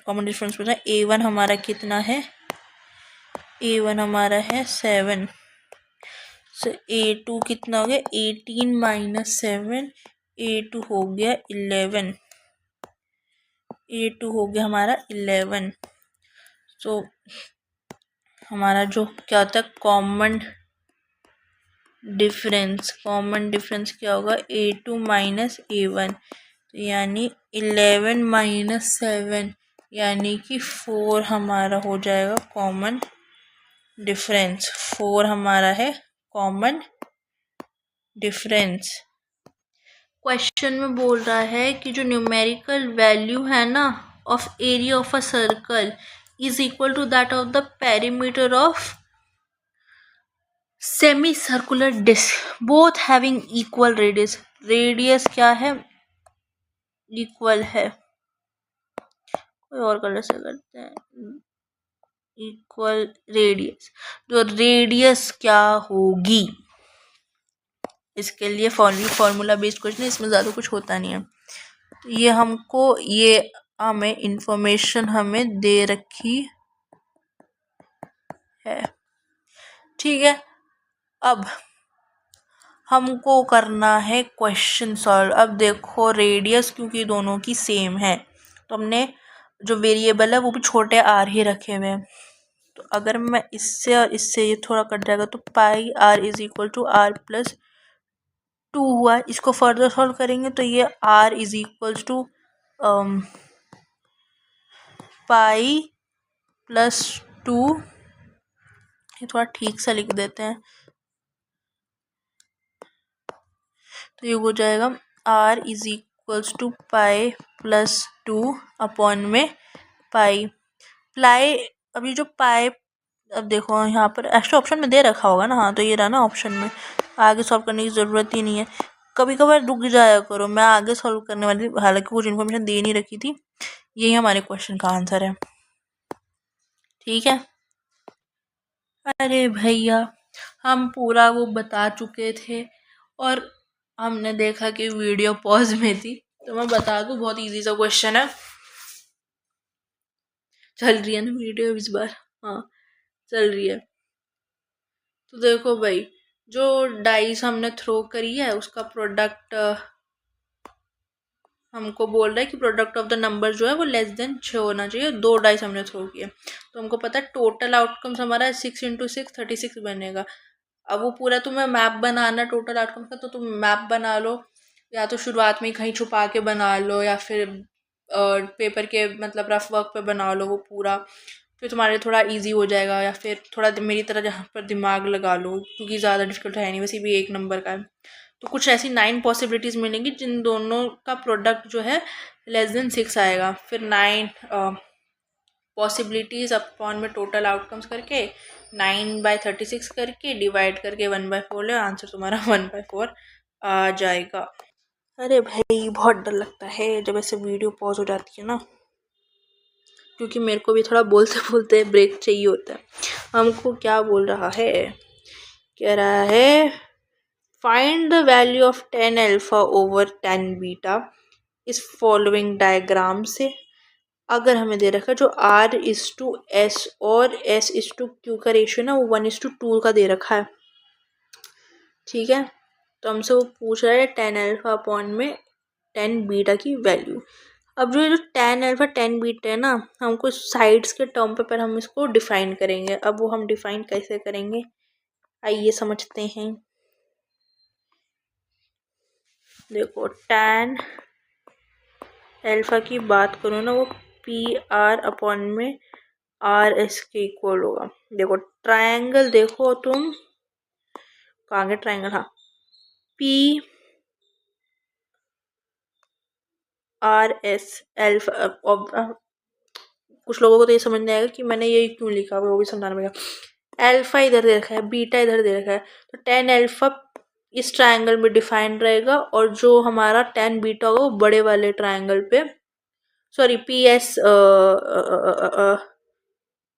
कॉमन डिफरेंस पूछा। A1 हमारा कितना है, A1 हमारा है 7। सो A2 कितना हो गया 18 - 7, A2 हो गया 11। A2 हो गया हमारा 11। सो हमारा जो क्या होता है कॉमन डिफरेंस क्या होगा A2 - A1, तो यानी 11 - 7 यानी कि 4 हमारा हो जाएगा कॉमन डिफरेंस। 4 हमारा है कॉमन डिफरेंस। क्वेश्चन में बोल रहा है कि जो न्यूमेरिकल वैल्यू है ना of area of a circle is equal to that of the perimeter of semi circular disc both having equal radius. Radius क्या है, इक्वल है। कोई और कलर से करते हैं, इक्वल रेडियस। तो रेडियस क्या होगी, इसके लिए फॉर्मूला बेस्ड क्वेश्चन है, इसमें ज़्यादा कुछ होता नहीं है। तो ये हमको ये हमें इंफॉर्मेशन हमें दे रखी है। ठीक है, अब हमको करना है क्वेश्चन सॉल्व। अब देखो रेडियस क्योंकि दोनों की सेम है, तो हमने जो वेरिएबल है वो भी छोटे आर ही रखे हुए हैं। तो अगर मैं इससे और इससे ये थोड़ा कट जाएगा, तो πr = r + 2 हुआ। इसको फर्दर सॉल्व करेंगे तो ये r = पाई + 2, ये थोड़ा ठीक से लिख देते हैं, तो ये हो जाएगा r = पाई + 2 अपॉन में पाई। अभी जो पाई, अब देखो यहाँ पर एक्स्ट्रा ऑप्शन में दे रखा होगा ना, हाँ तो ये रहा ना ऑप्शन में, आगे सॉल्व करने की ज़रूरत ही नहीं है। कभी कभार रुक जाया करो, मैं आगे सॉल्व करने वाली थी, हालांकि कुछ इन्फॉर्मेशन दे नहीं रखी थी। यही हमारे क्वेश्चन का आंसर है। ठीक है, अरे भैया हम पूरा वो बता चुके थे और हमने देखा कि वीडियो पॉज में थी, तो मैं बता दूं बहुत इजी सा क्वेश्चन है। चल रही है ना वीडियो इस बार, हाँ चल रही है। तो देखो भाई, जो डाइस हमने थ्रो करी है उसका प्रोडक्ट हमको बोल रहा है कि प्रोडक्ट ऑफ द नंबर जो है वो <6 होना चाहिए। 2 डाइस हमने थ्रो किए, तो हमको पता है टोटल आउटकम्स हमारा 6 × 6 36 बनेगा। अब वो पूरा तुम्हें मैप बनाना टोटल आउटकम्स का, तो तुम मैप बना लो, या तो शुरुआत में ही कहीं छुपा के बना लो, या फिर पेपर के मतलब रफ वर्क पे बना लो वो पूरा, फिर तुम्हारे थोड़ा इजी हो जाएगा। या फिर थोड़ा मेरी तरह जहाँ पर दिमाग लगा लो, क्योंकि ज़्यादा डिफिकल्ट है नहीं, वैसे भी 1 नंबर का है। तो कुछ ऐसी 9 पॉसिबिलिटीज़ मिलेंगी जिन दोनों का प्रोडक्ट जो है <6 आएगा। फिर 9 पॉसिबिलिटीज़ अपॉन में टोटल आउटकम्स करके 9/36 करके डिवाइड करके 1/4 ले, आंसर तुम्हारा 1/4 आ जाएगा। अरे भाई बहुत डर लगता है जब ऐसे वीडियो पॉज हो जाती है ना, क्योंकि मेरे को भी थोड़ा बोलते बोलते ब्रेक चाहिए होता है। हमको क्या बोल रहा है, कह रहा है find the value of 10 alpha over 10 beta इस फॉलोइंग डायग्राम से। अगर हमें दे रखा है जो R/S और S/Q का रेशियो ना वो 1:2 का दे रखा है, ठीक है। तो हमसे वो पूछ रहा है 10 अल्फा अपॉन में 10 बीटा की वैल्यू। अब जो 10 अल्फा 10 बीटा है ना, हमको साइड्स के टर्म पे पर हम इसको डिफाइन करेंगे। अब वो हम डिफाइन कैसे करेंगे, आइए समझते हैं। देखो tan अल्फा की बात करो ना, वो PR अपॉन में RS के इक्वल होगा। देखो ट्रायंगल देखो तुम, कहाँ गया ट्रायंगल, हाँ PRS अल्फा। कुछ लोगों को तो ये समझ नहीं आएगा कि मैंने ये क्यों लिखा हुआ, वो भी समझाना पड़ेगा। अल्फा इधर दे रखा है, बीटा इधर दे रखा है, तो 10 अल्फा इस ट्रायंगल में डिफाइन रहेगा, और जो हमारा 10 बीटा होगा वो बड़े वाले ट्रायंगल पे, सॉरी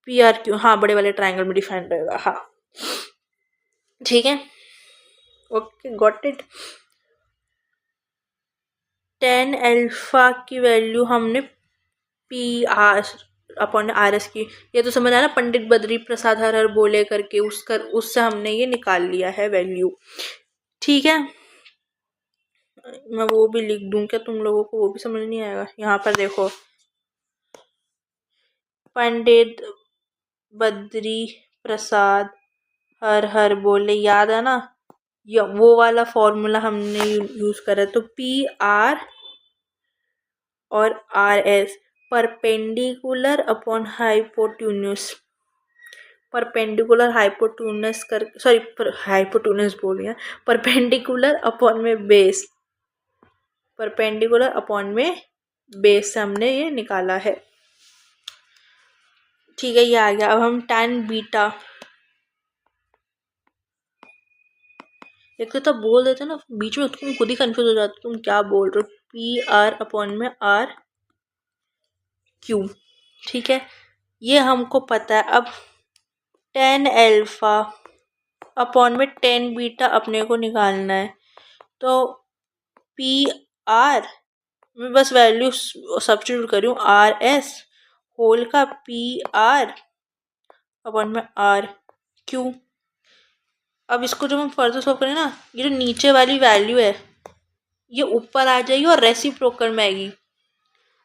PRQ, हाँ बड़े वाले ट्रायंगल में डिफाइन रहेगा, हाँ ठीक है, ओके गॉट इट। 10 अल्फा की वैल्यू हमने PR अपॉन RS की, ये तो समझ आया ना, पंडित बद्री प्रसाद हर हर बोले करके उससे हमने ये निकाल लिया है वैल्यू, ठीक है। मैं वो भी लिख दूं क्या, तुम लोगों को वो भी समझ नहीं आएगा। यहाँ पर देखो पंडित बद्री प्रसाद हर हर बोले, याद है ना, या वो वाला फॉर्मूला हमने यूज करा। तो PR और RS perpendicular upon hypotenuse, perpendicular hypotenuse कर, सॉरी हाइपोटेन्यूज बोल रही है, परपेंडिकुलर अपॉन में बेस, परपेंडिकुलर अपॉन में बेस से हमने ये निकाला है, ठीक है। ये आ गया। अब हम tan बीटा, एक तो तब बोल देते ना बीच में, तुम खुद ही कंफ्यूज हो जाते तुम क्या बोल रहे हो। PR अपॉन में RQ, ठीक है, ये हमको पता है। अब 10 अल्फा अपॉन में 10 बीटा अपने को निकालना है, तो PR मैं बस वैल्यू सब्स्टिट्यूट करूँ, RS होल का PR अपॉन में RQ। अब इसको जब हम फर्दर सॉल्व करें ना, ये जो नीचे वाली वैल्यू है ये ऊपर आ जाएगी और रेसिप्रोकल में आएगी।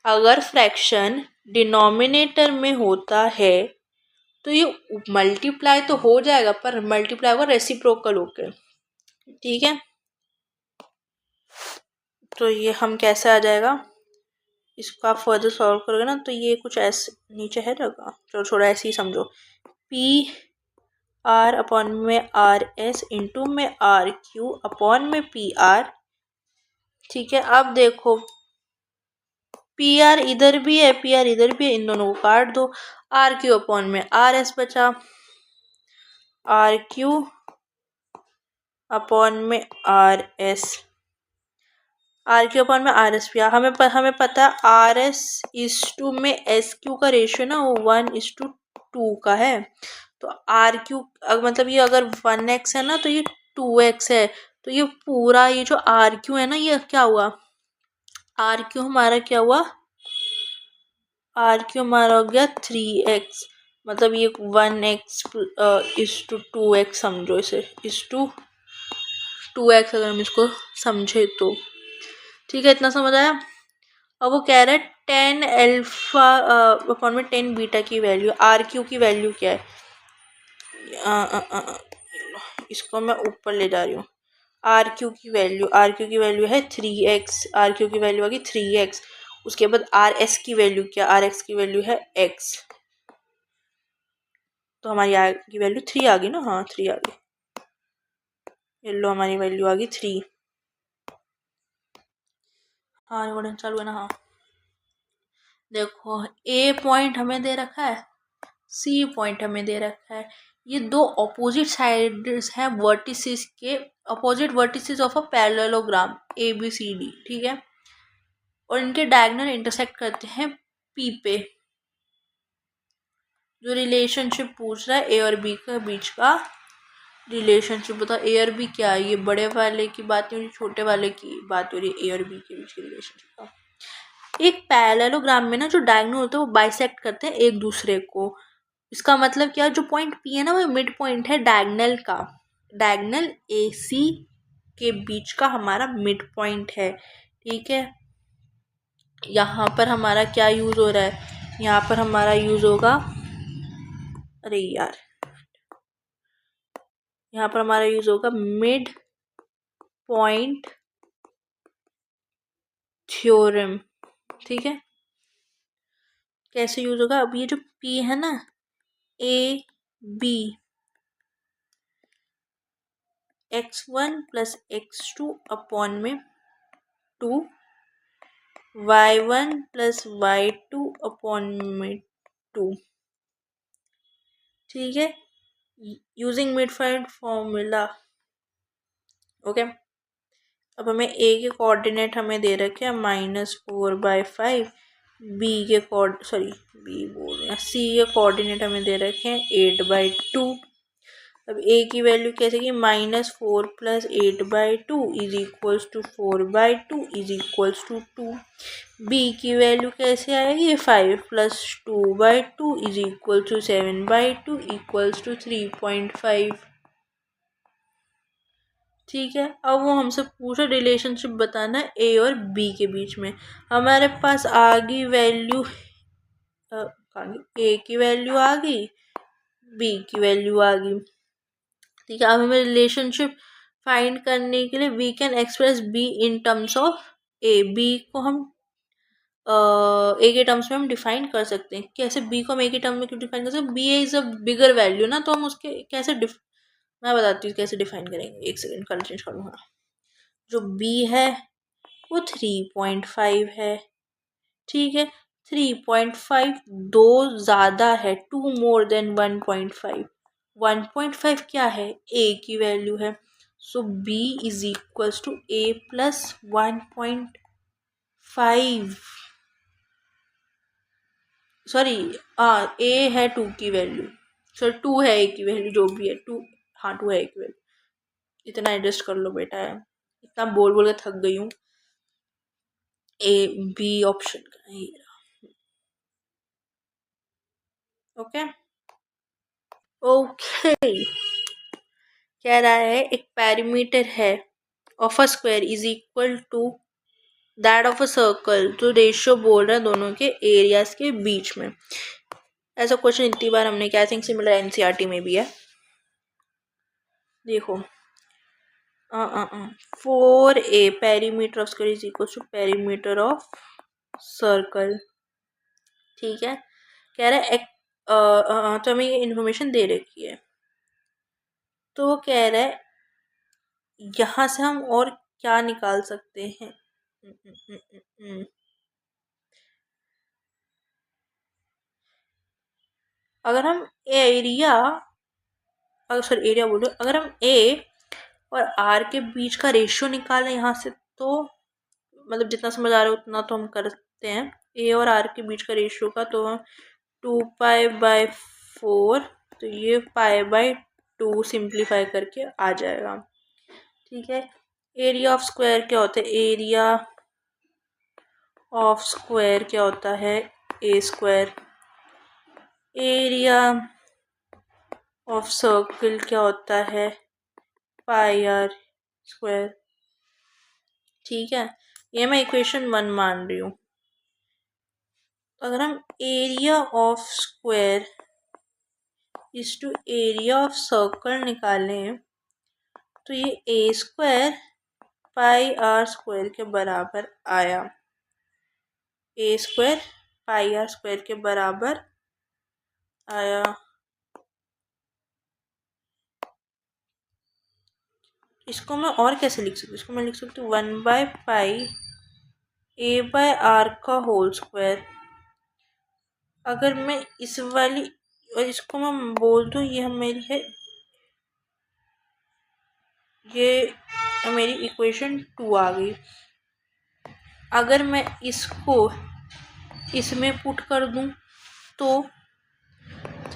अगर फ्रैक्शन डिनोमिनेटर में होता है तो ये मल्टीप्लाई तो हो जाएगा, पर मल्टीप्लाई होगा रेसिप्रोकल होकर, ठीक है। तो ये हम कैसे आ जाएगा, इसको आप फर्दर सॉल्व करोगे ना, तो ये कुछ ऐसे नीचे है जगह, चलो थोड़ा ऐसे ही समझो। PR अपॉन में RS इंटू में RQ अपॉन में PR, ठीक है। अब देखो PR इधर भी है, PR इधर भी है, इन दोनों को काट दो। RQ अपॉन में RS बचा, RQ अपॉन में RS, RQ अपॉन में RS भी। हमें पता है RS/2 में SQ का रेशियो ना वो 1:2 का है। तो RQ मतलब ये अगर 1x है ना, तो ये 2x है, तो ये पूरा ये जो RQ है ना, ये क्या हुआ, RQ हमारा क्या हुआ, RQ हमारा हो गया 3x, मतलब ये 1x/2x समझो इसे, इस/2x अगर हम इसको समझे तो, ठीक है। इतना समझ आया। अब वो कह रहा है 10 अल्फा अपॉन में 10 बीटा की वैल्यू, RQ की वैल्यू क्या है, इसको मैं ऊपर ले जा रही हूँ। RQ की वैल्यू है 3x, RQ की वैल्यू आ गई 3x। उसके बाद RS की वैल्यू क्या, RX की वैल्यू है x, तो हमारी R की वैल्यू 3 आ गई ना, हाँ 3 आ गई, ये लो हमारी वैल्यू आ गई 3। हाँ रिकॉर्डिंग चालू है ना, हाँ देखो A पॉइंट हमें दे रखा है, C पॉइंट हमें दे रखा है, ये दो ऑपोजिट साइड्स हैं वर्टिसेस के, opposite vertices of a parallelogram ABCD, ठीक है, और इनके डायगोनल इंटरसेक्ट करते हैं P पे। जो रिलेशनशिप पूछ रहा है ए और बी के बीच का रिलेशनशिप, बताओ ए और बी क्या है? ये बड़े वाले की बात हो रही, छोटे वाले की बात हो रही है, ए और बी के बीच के रिलेशनशिप का। एक पैरेललोग्राम में ना जो डायगोनल होते हैं वो बाइसेक्ट करते हैं एक दूसरे को। इसका मतलब क्या, जो पॉइंट पी है ना वो मिड पॉइंट है डायगोनल का, डायगोनल AC के बीच का हमारा मिड पॉइंट है, ठीक है। यहाँ पर हमारा क्या यूज हो रहा है, यहाँ पर हमारा यूज होगा, अरे यार, यहाँ पर हमारा यूज होगा मिड पॉइंट थ्योरम, ठीक है। कैसे यूज होगा, अब ये जो P है ना AB x1 + x2 अपॉन में 2 y1 + y2 अपॉन में 2, ठीक है, using mid point formula, okay. अब हमें A के कोऑर्डिनेट हमें दे रखे हैं -4/5, B के B बोल रहे हैं, C के कोऑर्डिनेट हमें दे रखे हैं 8/2। अब A की वैल्यू कैसे की, -4 + 8/2 = 4/2 = 2। B की वैल्यू कैसे आएगी, 5 + 2/2 = 7/2 = 3.5, ठीक है। अब वो हमसे पूछा रिलेशनशिप बताना है ए और बी के बीच में। हमारे पास आ गई वैल्यू, ए की वैल्यू आ गई, बी की वैल्यू आ गई, ठीक है। अब हमें रिलेशनशिप फाइंड करने के लिए we can express b in terms of a. B को हम ए के टर्म्स में हम डिफाइन कर सकते हैं। कैसे बी को हम ए के टर्म में क्यों डिफाइन कर सकते हैं, b is a bigger value ना, तो हम उसके कैसे मैं बताती हूँ कैसे डिफाइन करेंगे, एक सेकेंड कलर चेंज करूँगा। जो बी है वो 3.5 है, ठीक है। 3.5 दो ज़्यादा है, 2 मोर देन 1.5। 1.5 क्या है, ए की वैल्यू है, so B is equals to A plus 1.5, sorry A है 2 की वैल्यू, सॉरी 2 है ए की वैल्यू, जो भी है 2, हाँ 2 है ए की वैल्यू। इतना एडजस्ट कर लो बेटा, इतना बोल बोल के थक गई हूँ। ए बी ऑप्शन का है, ओके ओके। कह रहा है एक पेरीमीटर है of a square is equal to that of a circle, जो रेशियो बोल रहा है दोनों के एरियाज के बीच में। ऐसा क्वेश्चन इतनी बार हमने क्या, आई थिंक सिमिलर एनसीईआरटी में भी है। देखो 4a perimeter of square is equal to perimeter of circle, ठीक है। कह रहा है तो हमें ये इन्फॉर्मेशन दे रखी है, तो कह रहा है यहाँ से हम और क्या निकाल सकते हैं। अगर हम एरिया, एरिया बोलो, अगर हम ए और आर के बीच का रेशियो निकालें यहाँ से, तो मतलब जितना समझ आ रहा है उतना तो हम करते हैं। ए और आर के बीच का रेशियो का तो 2π/4, तो ये π/2 सिंप्लीफाई करके आ जाएगा, ठीक है। एरिया ऑफ स्क्वायर क्या होता है, एरिया ऑफ स्क्वायर क्या होता है, ए स्क्वायर। एरिया ऑफ सर्कल क्या होता है, πr स्क्वायर, ठीक है। ये मैं इक्वेशन 1 मान रही हूँ। अगर हम area of square is to area of circle निकालें, तो ये ए स्क्वायर πr स्क्वायर के बराबर आया, ए स्क्वायर πr स्क्वायर के बराबर आया। इसको मैं और कैसे लिख सकती हूँ, इसको मैं लिख सकती हूँ 1/π a/r का होल स्क्वायर। अगर मैं इस वाली और इसको मैं बोल दूँ ये मेरी है, ये मेरी इक्वेशन 2 आ गई। अगर मैं इसको इसमें पुट कर दूँ तो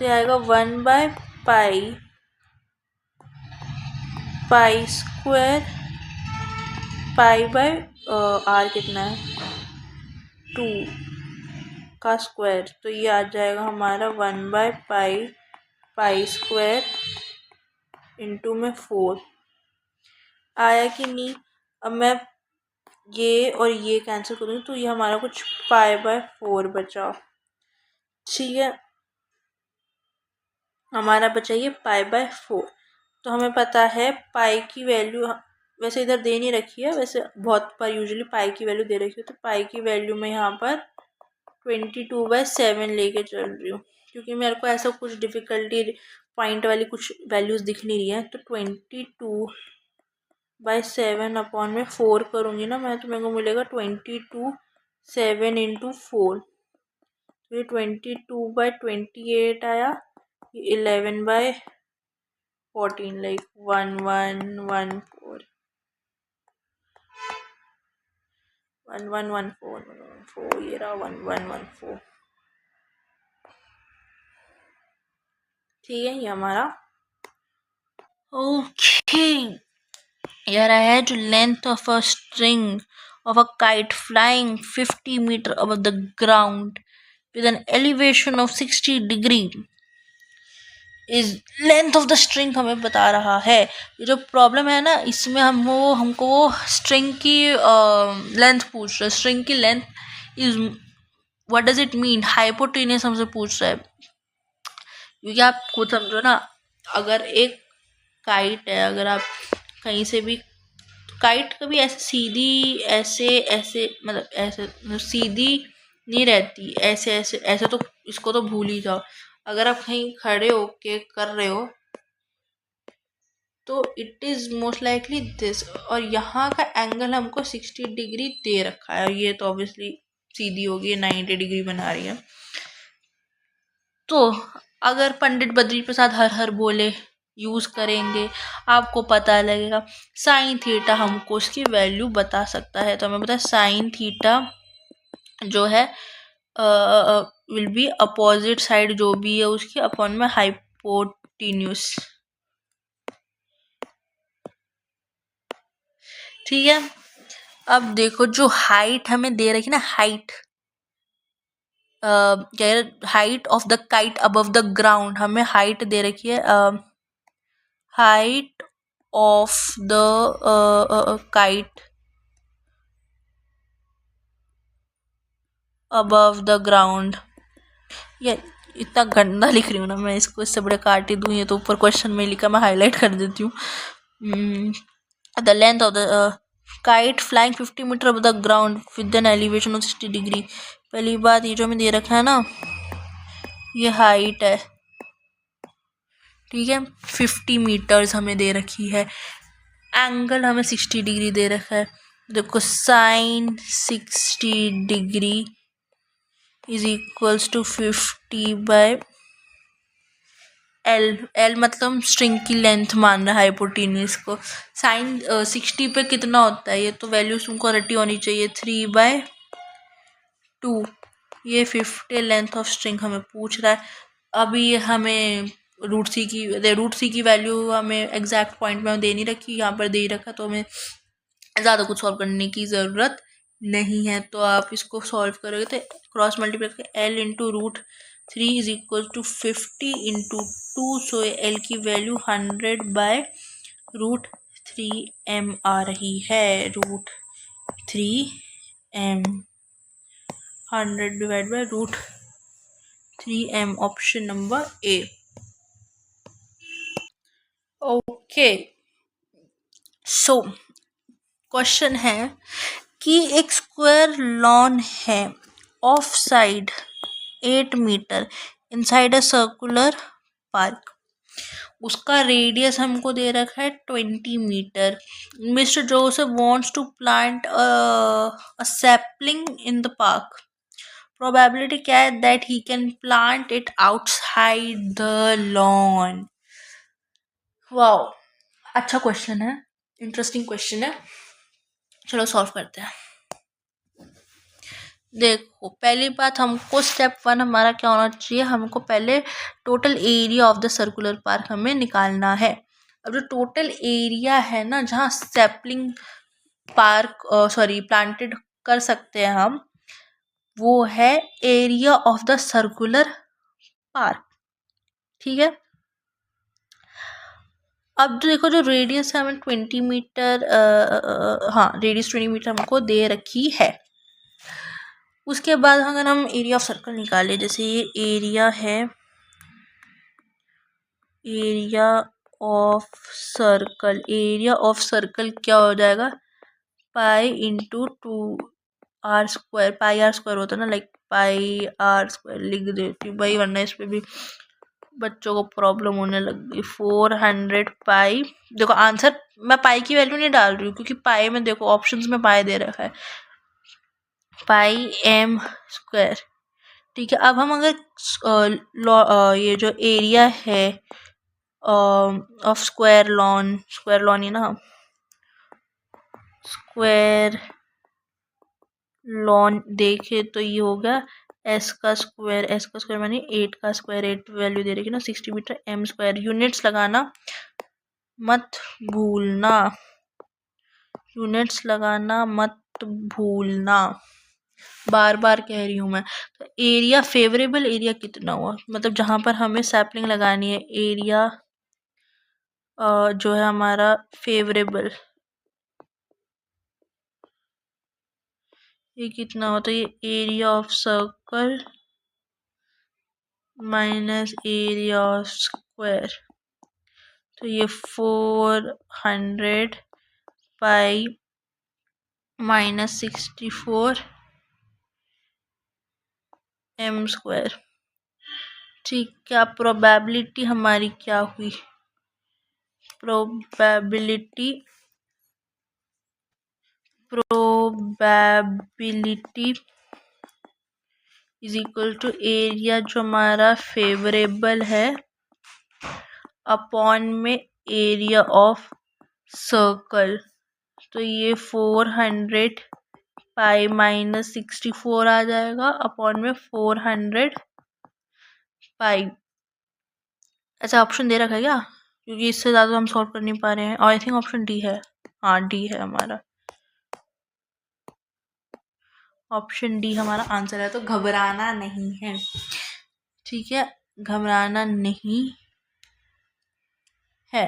आएगा 1/पाई स्क्वायर पाई बाय आर कितना है 2 का स्क्वायर, तो ये आ जाएगा हमारा 1/पाई स्क्वायर इंटू में 4 आया कि नहीं। अब मैं ये और ये कैंसिल करूँगी तो ये हमारा कुछ पाई/4 बचा। ठीक है, हमारा बचा ये पाई/4। तो हमें पता है पाई की वैल्यू वैसे इधर दे नहीं रखी है, वैसे बहुत बार यूजुअली पाई की वैल्यू दे रखी है, तो पाई की वैल्यू मैं यहाँ पर 22/7 लेके चल रही हूँ, क्योंकि मेरे को ऐसा कुछ डिफ़िकल्टी पॉइंट वाली कुछ वैल्यूज़ दिख नहीं रही है। तो 22/7 अपॉन में 4 करूँगी ना मैं, तो मेरे को मिलेगा 22/7 इंटू 4, तो ये 22/28 आया, 11/14 लाइक 1114 1114 ये रहा 1114। ठीक है, ये हमारा ओके। ये रहा है जो length of a string of a kite flying 50 meter above the ground with an elevation of 60 degree is length of the string हमें बता रहा है। ये जो प्रॉब्लम है ना, इसमें हमको वो स्ट्रिंग की लेंथ पूछ रहा है। स्ट्रिंग की length is what does it mean, hypotenuse हमसे पूछ रहा है। क्योंकि आप खुद समझो ना, अगर एक काइट है, अगर आप कहीं से भी, काइट कभी ऐसे सीधी ऐसे मतलब ऐसे सीधी नहीं रहती, ऐसे ऐसे ऐसे, तो इसको तो भूल ही जाओ। अगर आप कहीं खड़े होके कर रहे हो तो it is most likely this, और यहाँ का एंगल हमको 60 डिग्री दे रखा है, और ये तो ऑब्वियसली सीधी होगी, 90 डिग्री बना रही है। तो अगर पंडित बद्री प्रसाद हर हर बोले यूज़ करेंगे, आपको पता लगेगा साइन थीटा हमको उसकी वैल्यू बता सकता है। तो हमें पता है साइन थीटा जो है विल बी अपोजिट साइड जो भी है उसकी अपॉन में हाइपोटेन्यूस। ठीक है, अब देखो जो हाइट हमें दे रखी ना, हाइट क्या है, height of the kite above the ground, हमें हाइट दे रखी है, height of the kite above the ground. ये इतना गंदा लिख रही हूँ ना मैं, इसको इससे बड़े काट ही दूँ, ये तो ऊपर क्वेश्चन में लिखा, मैं हाईलाइट कर देती हूँ। The length of the kite flying 50 metre above the ground with an elevation of 60 degree. पहली बात, ये जो हमें दे रखा है ना, ये हाइट है, ठीक है, 50 मीटर्स हमें दे रखी है, एंगल हमें 60 डिग्री दे रखा है। देखो sine 60 degree is equals to 50/L। L मतलब स्ट्रिंग की लेंथ मान रहा है हाइपोटेन्यूस को। साइन 60 पे कितना होता है, ये तो वैल्यू तुमको रटी होनी चाहिए, 3/2। ये 50 लेंथ ऑफ स्ट्रिंग हमें पूछ रहा है। अभी हमें रूट सी की वैल्यू हमें एग्जैक्ट पॉइंट में दे नहीं रखी, यहाँ पर दे रखा, तो हमें ज़्यादा कुछ सॉल्व करने की ज़रूरत नहीं है। तो आप इसको सॉल्व करोगे तो क्रॉस मल्टीप्लाई करके L into √3 is equal to 50 into 2, so L की वैल्यू 100/√3m आ रही है। √3m 100/√3m, option number A। Okay, so question है कि एक स्क्वायर लॉन है of side 8 metre inside a circular park, उसका रेडियस हमको दे रखा है 20 metre. Mister Joseph wants to plant a sapling in the park probability क्या है? That he can plant it outside the lawn. Wow, अच्छा क्वेश्चन है, इंटरेस्टिंग क्वेश्चन है। चलो सॉल्व करते हैं। देखो, पहली बात, हमको स्टेप 1 हमारा क्या होना चाहिए? हमको पहले total area of the circular park हमें निकालना है। अब जो टोटल एरिया है ना, जहाँ सैपलिंग पार्क प्लांटेड कर सकते हैं हम, वो है area of the circular park. ठीक है। अब जो देखो, जो रेडियस है हमें 20 मीटर, हाँ, रेडियस 20 मीटर हमको दे रखी है। उसके बाद अगर हम एरिया ऑफ सर्कल निकाले, जैसे ये एरिया है, एरिया ऑफ सर्कल क्या हो जाएगा? पाई इंटू 2r², पाई r² होता है ना, लाइक पाई r² लिख देती हूँ भाई, वरना इस पे भी बच्चों को प्रॉब्लम होने लग गई। 400 पाई, देखो आंसर मैं पाई की वैल्यू नहीं डाल रही हूँ, क्योंकि पाई में देखो ऑप्शंस में पाई दे रखा है, पाई m²। ठीक है। अब हम अगर ये जो एरिया है ऑफ स्क्वायर लॉन ही ना, स्क्वायर लॉन देखे तो ये हो गया एस का स्क्वायर मानी 8 का स्क्वायर, 8 वैल्यू दे रखी ना 60 मीटर, m²। यूनिट्स लगाना मत भूलना, यूनिट्स लगाना मत भूलना, बार बार कह रही हूँ मैं। तो एरिया, फेवरेबल एरिया कितना हुआ, मतलब जहाँ पर हमें सैपलिंग लगानी है, एरिया जो है हमारा फेवरेबल, ये कितना होता है? ये area of circle minus area of square, तो ये 400 पाई माइनस 64 m²। ठीक है। प्रोबेबिलिटी हमारी क्या हुई? Probability is equal to area जो हमारा फेवरेबल है अपॉन में एरिया ऑफ सर्कल। तो ये 400 पाई माइनस 64 आ जाएगा अपॉन में 400 पाई। ऐसा ऑप्शन दे रखा है क्या? क्योंकि इससे ज़्यादा हम सॉल्व कर नहीं पा रहे हैं। और आई थिंक ऑप्शन डी है। हाँ, डी है हमारा, ऑप्शन डी हमारा आंसर है। तो घबराना नहीं है, ठीक है, घबराना नहीं है।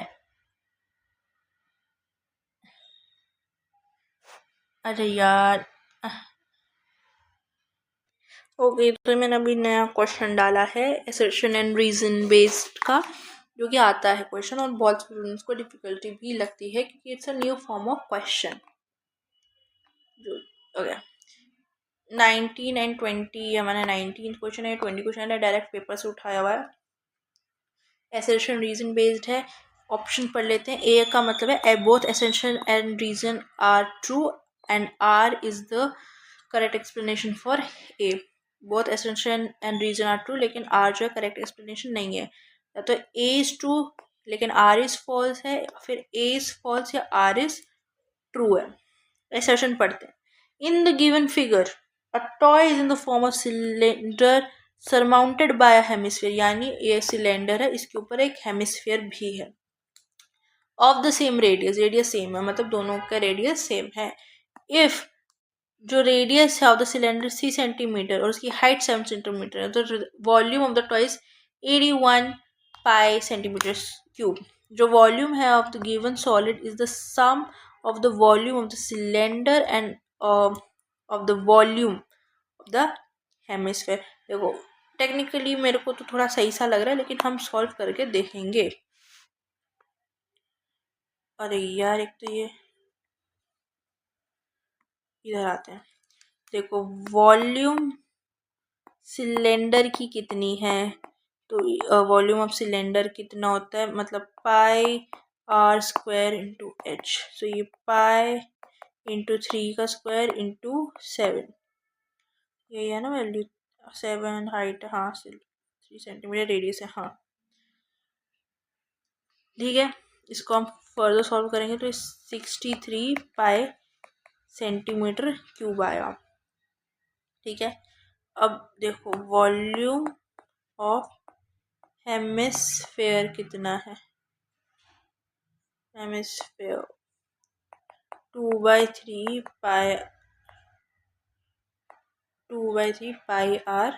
अरे यार, ओके, तो मैंने अभी नया क्वेश्चन डाला है असर्शन एंड रीजन बेस्ड का, जो कि आता है क्वेश्चन, और बहुत स्टूडेंट्स को डिफिकल्टी भी लगती है, क्योंकि it's a new form of question. Okay, 19 and 20 हमारा 19 क्वेश्चन है, 20 क्वेश्चन है, डायरेक्ट पेपर से उठाया हुआ है, असर्शन रीजन बेस्ड है। ऑप्शन पढ़ लेते हैं। ए का मतलब है both assertion and reason are true and R is the correct explanation for A. Both assertion and reason are true, लेकिन आर जो है करेक्ट एक्सप्लेनेशन नहीं है। या तो ए इज ट्रू लेकिन आर इज फॉल्स है, फिर ए इज फॉल्स या आर इज ट्रू है। असर्शन पढ़ते हैं। In the given figure a toy is in the form of cylinder surmounted bye a hemisphere, यानी ये सिलेंडर है, इसके ऊपर एक हेमिस्फीयर भी है। Of the same radius, radius same है, मतलब दोनों का रेडियस सेम है। इफ जो रेडियस है ऑफ द सिलेंडर 3 सेंटीमीटर और उसकी हाइट 7 सेंटीमीटर है, तो volume of the toy is 81 pi centimetre cube. जो वॉल्यूम है of the given solid is the sum of the volume of the cylinder and of the volume of the hemisphere. देखो, टेक्निकली मेरे को तो थोड़ा सही सा लग रहा है, लेकिन हम सॉल्व करके देखेंगे। अरे यार, एक तो ये इधर आते हैं। देखो, वॉल्यूम सिलेंडर की कितनी है, तो वॉल्यूम ऑफ सिलेंडर कितना होता है, मतलब पाई r² इंटू एच। सो ये पाई इंटू 3 का स्क्वायर इंटू 7, यही है ना वैल्यू, 7 हाइट, हाँ 3 सेंटीमीटर रेडियस है, हाँ ठीक है। इसको हम फर्दर सॉल्व करेंगे तो 63 पाई सेंटीमीटर क्यूब आएगा, ठीक है। अब देखो वॉल्यूम ऑफ हेमिस्फेयर कितना है, हेमिस्फेयर 2/3 पाई आर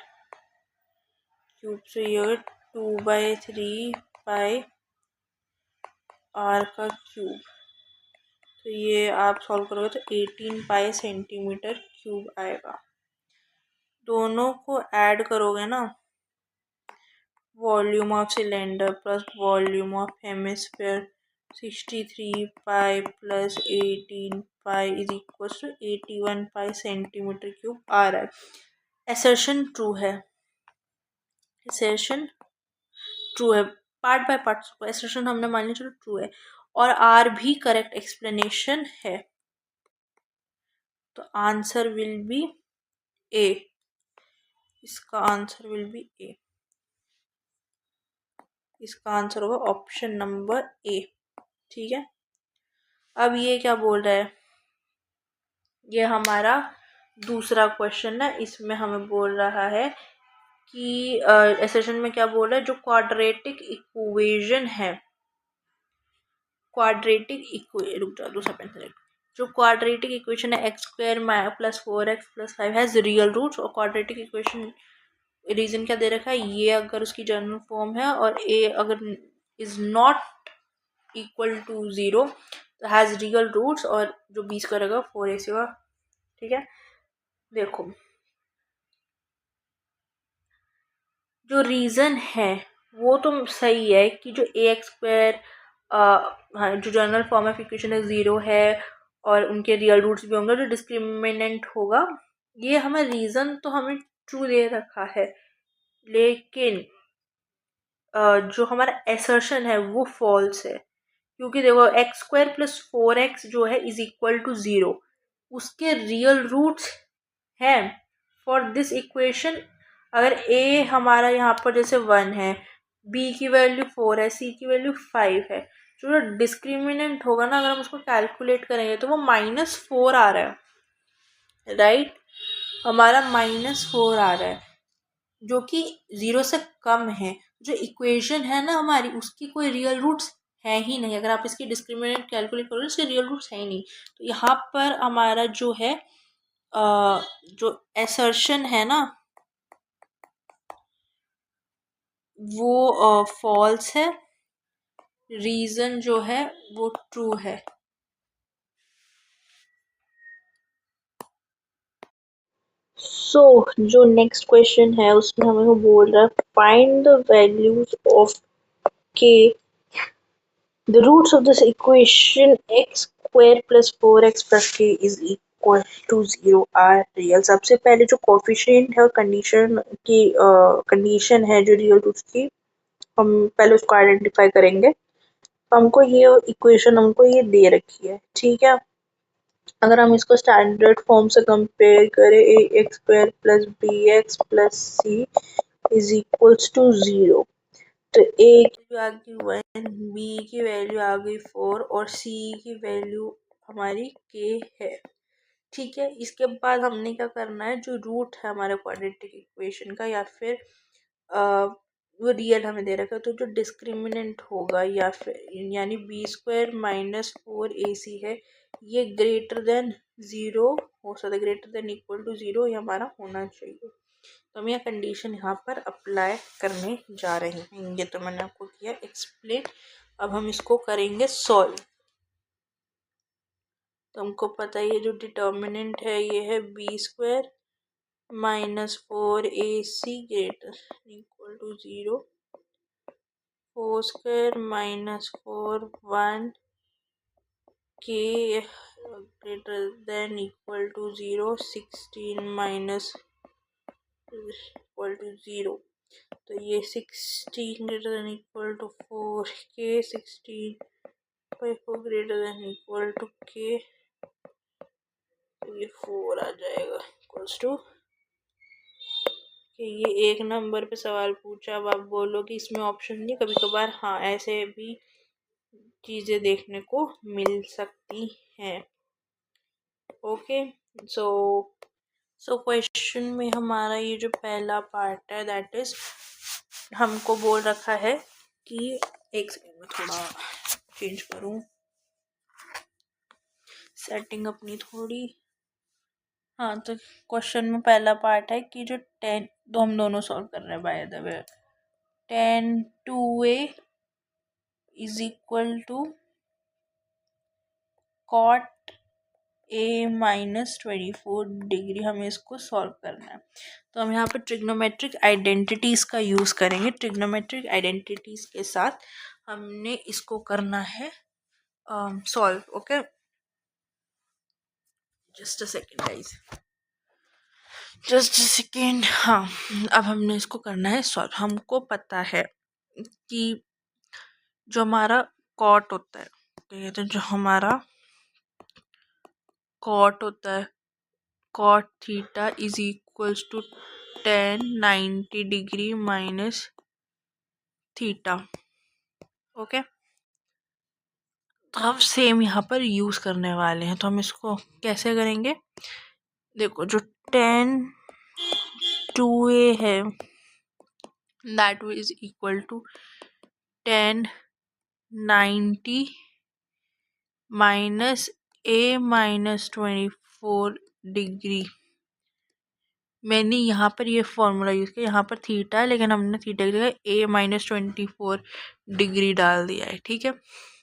क्यूब, से ये 2/3 पाई आर का क्यूब, तो ये आप सॉल्व करोगे तो 18 पाई सेंटीमीटर क्यूब आएगा। दोनों को ऐड करोगे ना, volume of cylinder plus volume of hemisphere 63 pi plus 18 pi is equal to 81 pi centimetre cube आ रहा है। एसर्शन ट्रू है, एसर्शन ट्रू है, पार्ट बाय पार्ट एसर्शन हमने मान लिया, चलो ट्रू है, और आर भी करेक्ट एक्सप्लेनेशन है, तो आंसर विल बी ए, इसका आंसर विल बी ए, इसका आंसर होगा ऑप्शन नंबर ए, ठीक है। अब ये क्या बोल रहा है, ये हमारा दूसरा क्वेश्चन है, इसमें हमें बोल रहा है कि एसेशन में क्या बोल रहा है, जो क्वाड्रेटिक इक्वेशन है, रुक जाओ दूसरा पेन, जो क्वाड्रेटिक इक्वेशन है x² plus 4x plus 5 has real roots, और क्वाड्रेटिक इक्वेशन रीजन क्या दे रखा है, ये अगर उसकी जनरल फॉर्म है और ए अगर इज नॉट इक्वल टू 0 तो हैज रियल रूट्स, और जो 20 करेगा 4ac होगा, ठीक है। देखो जो रीज़न है वो तो सही है कि जो ax², हाँ जो जनरल फॉर्म ऑफ इक्वेशन है 0 है और उनके रियल रूट्स भी होंगे, जो डिस्क्रिमिनेंट होगा, ये हमें रीज़न तो हमें ट्रू दे रखा है, लेकिन जो हमारा एसर्शन है वो फॉल्स है, क्योंकि देखो x² प्लस 4x जो है इज इक्वल टू 0, उसके रियल रूट्स हैं फॉर दिस इक्वेशन। अगर a हमारा यहाँ पर जैसे 1 है, b की वैल्यू 4 है, c की वैल्यू 5 है, जो डिस्क्रिमिनेंट होगा ना, अगर हम उसको कैलकुलेट करेंगे तो वो -4 आ रहा है, राइट, हमारा -4 आ रहा है, जो कि 0 से कम है। जो इक्वेशन है ना हमारी, उसकी कोई रियल रूट्स है ही नहीं, अगर आप इसकी डिस्क्रिमिनेंट कैलकुलेट करोगे इसके रियल रूट्स है ही नहीं, तो यहाँ पर हमारा जो है जो एसर्शन है ना वो फॉल्स है, रीजन जो है वो ट्रू है। सो जो नेक्स्ट क्वेश्चन है उसमें हमें वो बोल रहा है find the values of k, the roots of this equation x² plus 4x plus k is equal to 0 are real. सबसे पहले जो कोफिशिएंट है और कंडीशन है जो रियल रूट्स की, हम पहले उसको आइडेंटिफाई करेंगे। हमको ये इक्वेशन हमको ये दे रखी है, ठीक है। अगर हम इसको स्टैंडर्ड फॉर्म से कंपेयर करें, ax² plus bx plus c is equals to 0, तो a की वैल्यू आ गई 1, b की वैल्यू आ गई 4 और c की वैल्यू हमारी k है, ठीक है। इसके बाद हमने क्या करना है, जो रूट है हमारे क्वाड्रेटिक इक्वेशन का या फिर वो रियल हमें दे रखा है, तो जो डिस्क्रिमिनेंट होगा या फिर यानी b² माइनस 4ac है, ये ग्रेटर देन 0 हो सकता है, ग्रेटर देन इक्वल टू 0 ये हमारा होना चाहिए, तो हम यह कंडीशन यहाँ पर अप्लाई करने जा रहे हैं। ये तो मैंने आपको किया एक्सप्लेन, अब हम इसको करेंगे सॉल्व। तो हमको पता है ये जो डिटर्मिनेंट है ये है b² minus 4ac greater equal to 0, 4² minus 4 1 k greater than equal to 0, 16 minus equal to 0, तो ये 16 greater than equal to 4 k, 16/4 greater than equal to k, तो ये 4 आ जाएगा इक्वल्स टू कि ये 1 नंबर पे सवाल पूछा, अब आप बोलो कि इसमें ऑप्शन नहीं, कभी कभार हाँ ऐसे भी चीज़ें देखने को मिल सकती हैं। ओके, सो क्वेश्चन में हमारा ये जो पहला पार्ट है दैट इज हमको बोल रखा है कि, एक सेकंड में थोड़ा चेंज करूं सेटिंग अपनी थोड़ी। हाँ, तो क्वेश्चन में पहला पार्ट है कि जो 10, तो हम दोनों सॉल्व कर रहे हैं by the way. 10 2a is equal to cot a minus 24 degree, हमें इसको सॉल्व करना है। तो हम यहाँ पर ट्रिग्नोमेट्रिक आइडेंटिटीज का यूज करेंगे। ट्रिग्नोमेट्रिक आइडेंटिटीज के साथ हमने इसको करना है solve. Okay, just a second guys, just a second. हाँ, अब हमने इसको करना है सॉल्व। हमको पता है कि जो हमारा कॉट होता है, तो जो हमारा कॉट होता है, cot theta is equals to 1090 degree minus theta. Okay, तो हम सेम यहाँ पर यूज करने वाले हैं। तो हम इसको कैसे करेंगे, देखो जो 10 2a है that is equal to 1090 minus a minus 24 degree. मैंने यहाँ पर ये फॉर्मूला यूज़ किया, यहाँ पर थीटा है लेकिन हमने थीटा की जगह a माइनस 24 डिग्री डाल दिया है। ठीक है,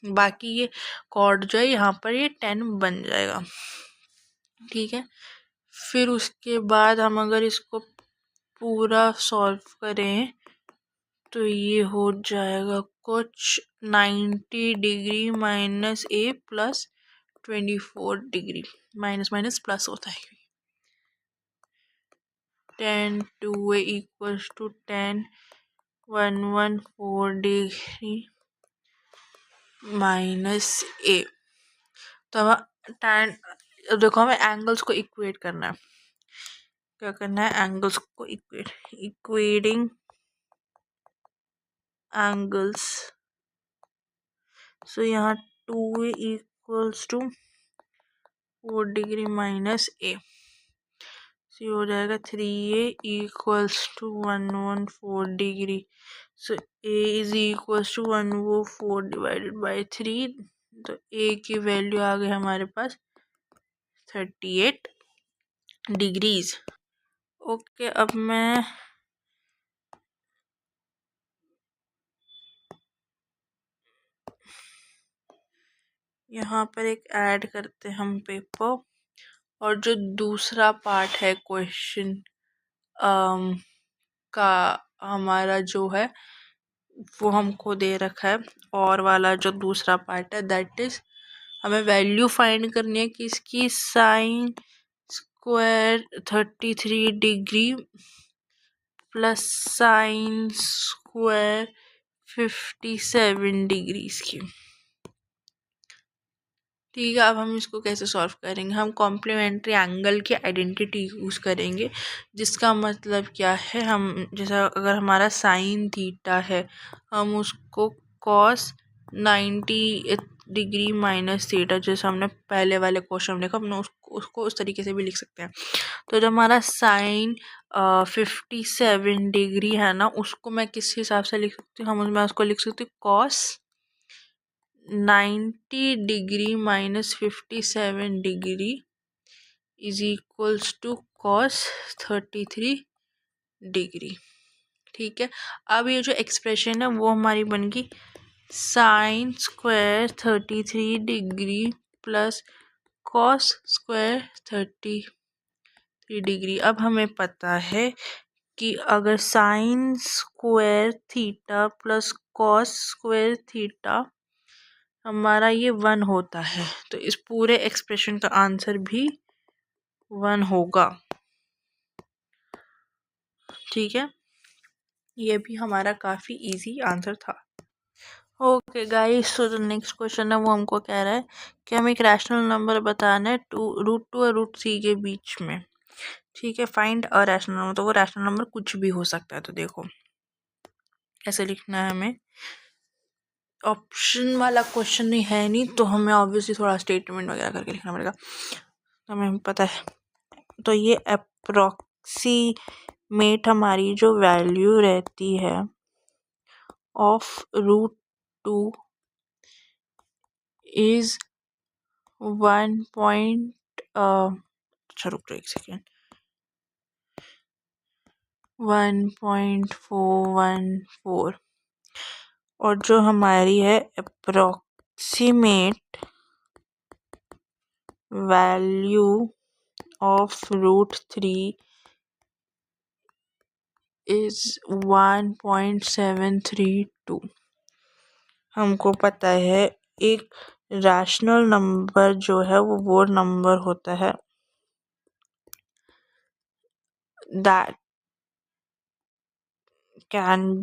बाकी ये कॉर्ड जो है यहाँ पर ये 10 बन जाएगा। ठीक है, फिर उसके बाद हम अगर इसको पूरा सॉल्व करें तो ये हो जाएगा कुछ 90 degree minus a plus 24 degree, minus minus plus होता है। 10 2a equals to 10 114 degree minus a। तो अब tan, देखो हमें एंगल्स को इक्वेट करना है। क्या करना है, एंगल्स को इक्वेटिंग एंगल्स। सो यहाँ 2a equals to 4 degree minus a, so हो जाएगा 3a equals to 114 degree. So a is equals to 114 divided by 3, तो a की वैल्यू आ गई हमारे पास 38 डिग्रीज। ओके, अब मैं यहाँ पर एक ऐड करते हैं हम पेपर, और जो दूसरा पार्ट है क्वेश्चन का हमारा जो है वो हमको दे रखा है, और वाला जो दूसरा पार्ट है दैट इज हमें वैल्यू फाइंड करनी है कि इसकी sine square 33 degree plus sine square 57 degrees की। ठीक है, अब हम इसको कैसे सॉल्व करेंगे, हम कॉम्प्लीमेंट्री एंगल की आइडेंटिटी यूज़ करेंगे, जिसका मतलब क्या है, हम जैसा अगर हमारा साइन थीटा है हम उसको कॉस 90 डिग्री माइनस थीटा, जैसे हमने पहले वाले क्वेश्चन में देखा, हमने उसको उस तरीके से भी लिख सकते हैं। तो जो हमारा साइन 57 डिग्री है ना, उसको मैं किस हिसाब से लिख सकती हूँ, मैं उसको लिख सकती हूँ cos 90 degree minus 57 degree is equals to cos 33 degree. ठीक है, अब ये जो एक्सप्रेशन है वो हमारी बन गई sine square 33 degree plus cos square 33 degree. अब हमें पता है कि अगर sine square theta plus cos square theta हमारा ये 1 होता है, तो इस पूरे एक्सप्रेशन का आंसर भी 1 होगा। ठीक है, ये भी हमारा काफ़ी इजी आंसर था। ओके गाइस, सो जो नेक्स्ट क्वेश्चन है वो हमको कह रहा है कि हमें एक रैशनल नंबर बताना है रूट 2 और रूट 3 के बीच में। ठीक है, फाइंड अ रैशनल नंबर, तो वो रैशनल नंबर कुछ भी हो सकता है। तो देखो कैसे लिखना है हमें, ऑप्शन वाला क्वेश्चन नहीं है नहीं, तो हमें ऑब्वियसली थोड़ा स्टेटमेंट वगैरह करके लिखना पड़ेगा, तो हमें पता है। तो ये अप्रोक्सीमेट हमारी जो वैल्यू रहती है ऑफ √2 इज 1. अच्छा रुक जाओ एक सेकेंड, 1.414, और जो हमारी है अप्रोक्सीमेट वैल्यू ऑफ √3 इज 1.732। हमको पता है एक रैशनल नंबर जो है वो नंबर होता है that can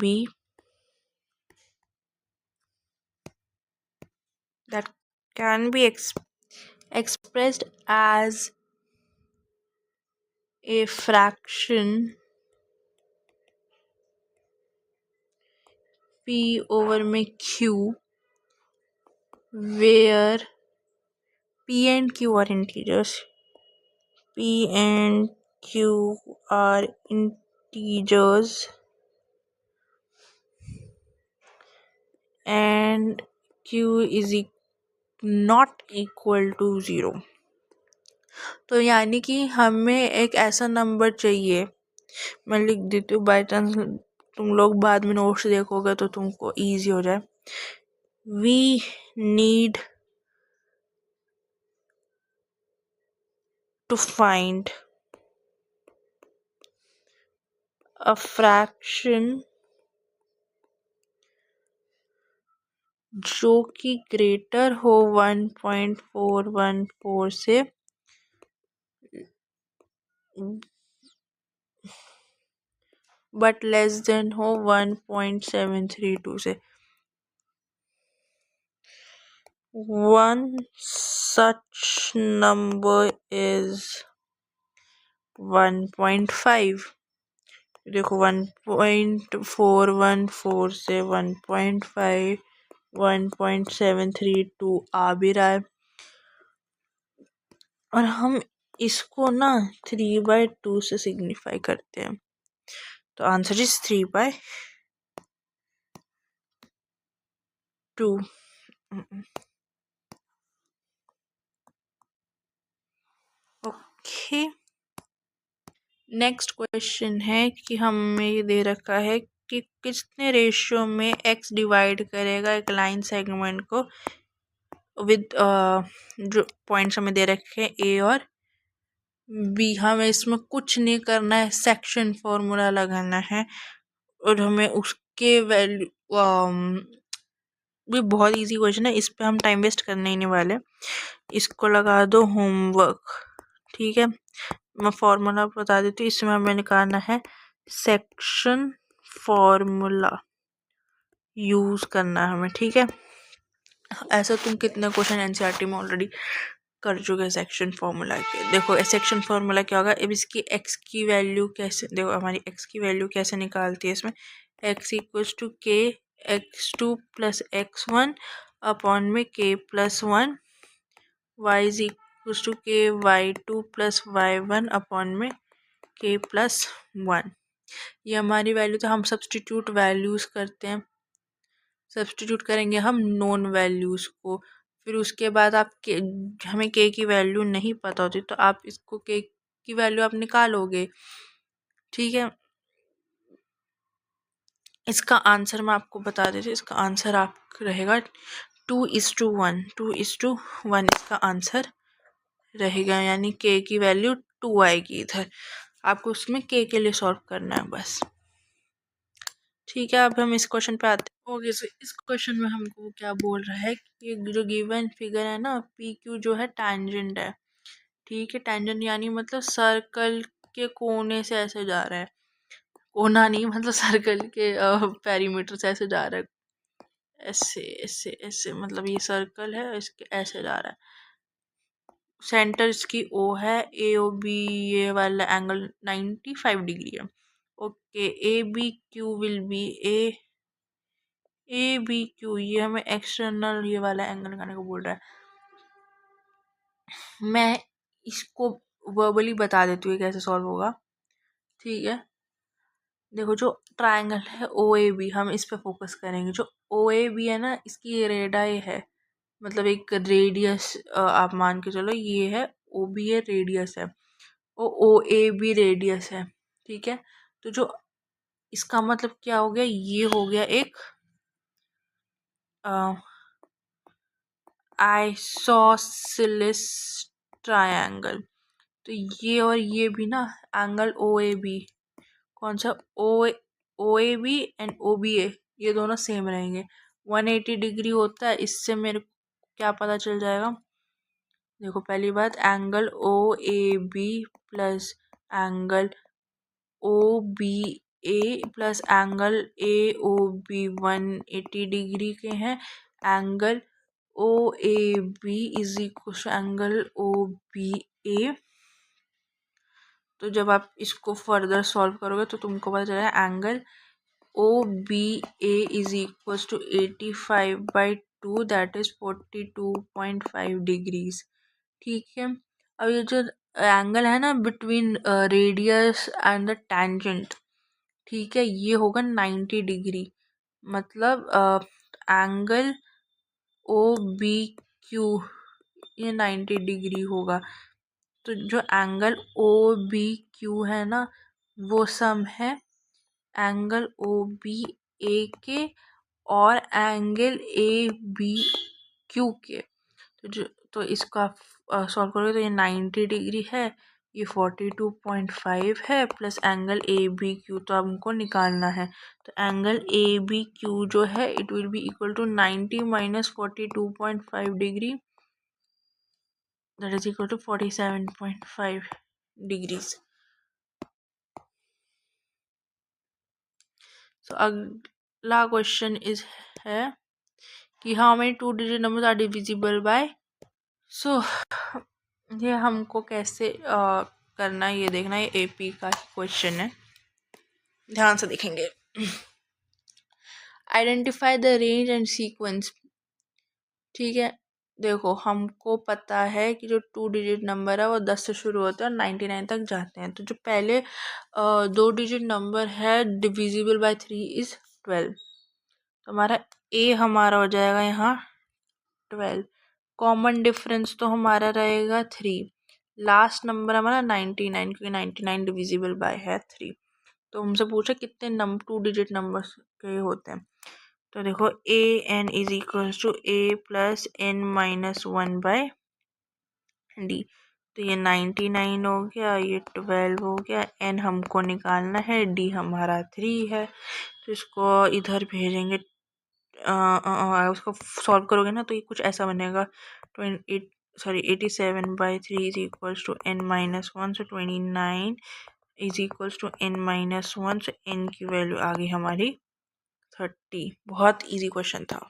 be expressed as a fraction p over में q, where p and q are integers. P and q are integers and q is not equal to 0. तो यानी कि हमें एक ऐसा नंबर चाहिए, मैं लिख देती हूँ, बाई चांस तुम लोग बाद में नोट्स देखोगे तो तुमको ईजी हो जाए। We need to find a fraction जो कि ग्रेटर हो 1.414 से, बट लेस देन हो 1.732 से। One such number is 1.5। देखो 1.414 से 1.5 1.732 आ भी रहा है, और हम इसको ना 3/2 से सिग्निफाई करते हैं, तो answer is 3/2। Okay, next question है कि हमें ये दे रखा है कि कितने रेशियो में x डिवाइड करेगा एक लाइन सेगमेंट को विद जो पॉइंट्स हमें दे रखे हैं A और B। हमें इसमें कुछ नहीं करना है, सेक्शन फॉर्मूला लगाना है, और हमें उसके वैल्यू भी बहुत इजी क्वेश्चन है, इस पे हम टाइम वेस्ट करने ही नहीं वाले, इसको लगा दो होमवर्क। ठीक है, मैं फॉर्मूला बता देती हूँ, इसमें हमें निकालना है सेक्शन फॉर्मूला यूज करना है हमें। ठीक है, ऐसा तुम कितने क्वेश्चन एनसीईआरटी में ऑलरेडी कर चुके हैं सेक्शन फॉर्मूला के। देखो सेक्शन फॉर्मूला क्या होगा, अब इसकी एक्स की वैल्यू कैसे, देखो हमारी एक्स की वैल्यू कैसे निकालती है इसमें, x equals to k x2 plus x1 upon में k plus 1, y is equals to k y2 plus y1 upon में k प्लस 1। ये हमारी वैल्यू, तो हम सब्सटीट्यूट वैल्यूज करते हैं, सब्सटीट्यूट करेंगे हम नॉन वैल्यूज़ को, फिर उसके बाद आप हमें के की वैल्यू नहीं पता होती तो आप इसको के की वैल्यू आप निकालोगे। ठीक है, इसका आंसर मैं आपको बता देती हूँ, इसका आंसर आप रहेगा 2:1, 2:1 इसका आंसर रहेगा, यानी के की वैल्यू 2 आएगी इधर। आपको उसमें के लिए सॉल्व करना है बस। ठीक है, अब हम इस क्वेश्चन पे आते हैं। ओके, सो इस क्वेश्चन में हमको क्या बोल रहा है कि जो गिवन फिगर है ना पी क्यू जो है टैंजेंट है। ठीक है, टैंजेंट यानी मतलब सर्कल के कोने से ऐसे जा रहा है, कोना नहीं मतलब सर्कल के पेरीमीटर से ऐसे जा रहा है, ऐसे ऐसे ऐसे, मतलब ये सर्कल है इसके ऐसे जा रहा है। सेंटर इसकी ओ है, ए ओ बी ये वाला एंगल 95 डिग्री है। Okay, A B Q will be A B Q, ये हमें एक्सटर्नल ये वाला एंगल लगाने को बोल रहा है। मैं इसको वर्बली बता देती हूँ कैसे सॉल्व होगा। ठीक है, देखो जो ट्रायंगल है ओ ए बी, हम इस पे फोकस करेंगे। जो ओ ए बी है ना, इसकी रेडाई है, मतलब एक रेडियस आप मान के चलो, ये है ओ बी है, रेडियस है, ओ ए बी रेडियस है। ठीक है, तो जो इसका मतलब क्या हो गया, ये हो गया एक आइसोसेलेस ट्रायंगल। तो ये और ये भी ना एंगल ओ ए बी, कौन सा, O A B and O B A, ये दोनों सेम रहेंगे। 180 डिग्री होता है, इससे मेरे को क्या पता चल जाएगा। देखो पहली बात, angle O A B plus angle O B A plus angle A O B 180 degree के हैं। Angle O A B is equal to angle O B A. तो जब आप इसको फर्दर सॉल्व करोगे तो तुमको पता चलेगा angle O B A is equal to 85/2, that is 42.5 degrees. ठीक है, अब ये जो एंगल है ना between radius and the tangent, ठीक है, ये होगा 90 डिग्री। मतलब एंगल ओ बी क्यू ये 90 डिग्री होगा। तो जो एंगल ओ बी क्यू है ना, वो सम है एंगल ओ बी ए के और एंगल ए बी क्यू के। तो इसका सॉल्व करोगे तो ये 90 डिग्री है, ये 42.5 है, plus angle A B Q तो हमको निकालना है। तो एंगल ए बी क्यू जो है it will be equal to 90 minus 42.5 degree, that is equal to 47.5 degrees. तो अगला क्वेश्चन इज है कि how many 2 digit numbers are divisible by. So ये हमको कैसे करना है ये देखना है, ये एपी का क्वेश्चन है, ध्यान से देखेंगे। Identify the range and sequence. ठीक है, देखो हमको पता है कि जो 2 डिजिट नंबर है वो 10 से शुरू होते हैं और 99 तक जाते हैं। तो जो पहले 2 डिजिट नंबर है डिविजिबल बाय 3 इज 12। तो हमारा हो जाएगा यहाँ 12। कॉमन डिफरेंस तो हमारा रहेगा 3। लास्ट नंबर हमारा 99, क्योंकि 99 डिविजिबल बाय है 3। तो हमसे पूछा कितने 2 डिजिट नंबर्स के होते हैं। तो देखो A N is equal to A plus N minus 1 by D. तो ये 99 हो गया, ये 12 हो गया, एन हमको निकालना है, डी हमारा 3 है। तो इसको इधर भेजेंगे, उसको सॉल्व करोगे ना तो ये कुछ ऐसा बनेगा, 87/3 is equals to n minus 1, so 29 is equals to n minus 1, so n की वैल्यू आ गई हमारी 30। बहुत इजी क्वेश्चन था।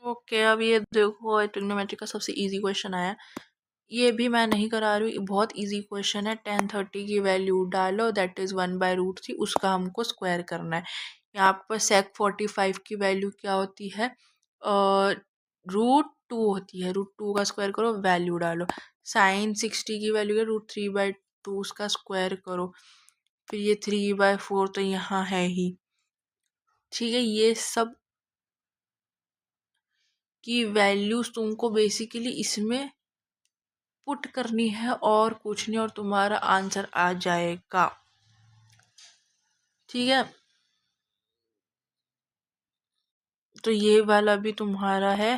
ओके, अब ये देखो ट्रिग्नोमेट्री का सबसे इजी क्वेश्चन आया। ये भी मैं नहीं करा रही हूँ, बहुत इजी क्वेश्चन है। 1030 की वैल्यू डालो, दैट इज़ 1/√3, उसका हमको स्क्वायर करना है। यहाँ पर सेक 45 की वैल्यू क्या होती है, √2 होती है। √2 का स्क्वायर करो, वैल्यू डालो। साइन 60 की वैल्यू है √3/2, उसका स्क्वायर करो। फिर ये 3/4 तो यहाँ है ही। ठीक है, ये सब की वैल्यूज तुमको बेसिकली इसमें पुट करनी है और कुछ नहीं, और तुम्हारा आंसर आ जाएगा। ठीक है, तो ये वाला भी तुम्हारा है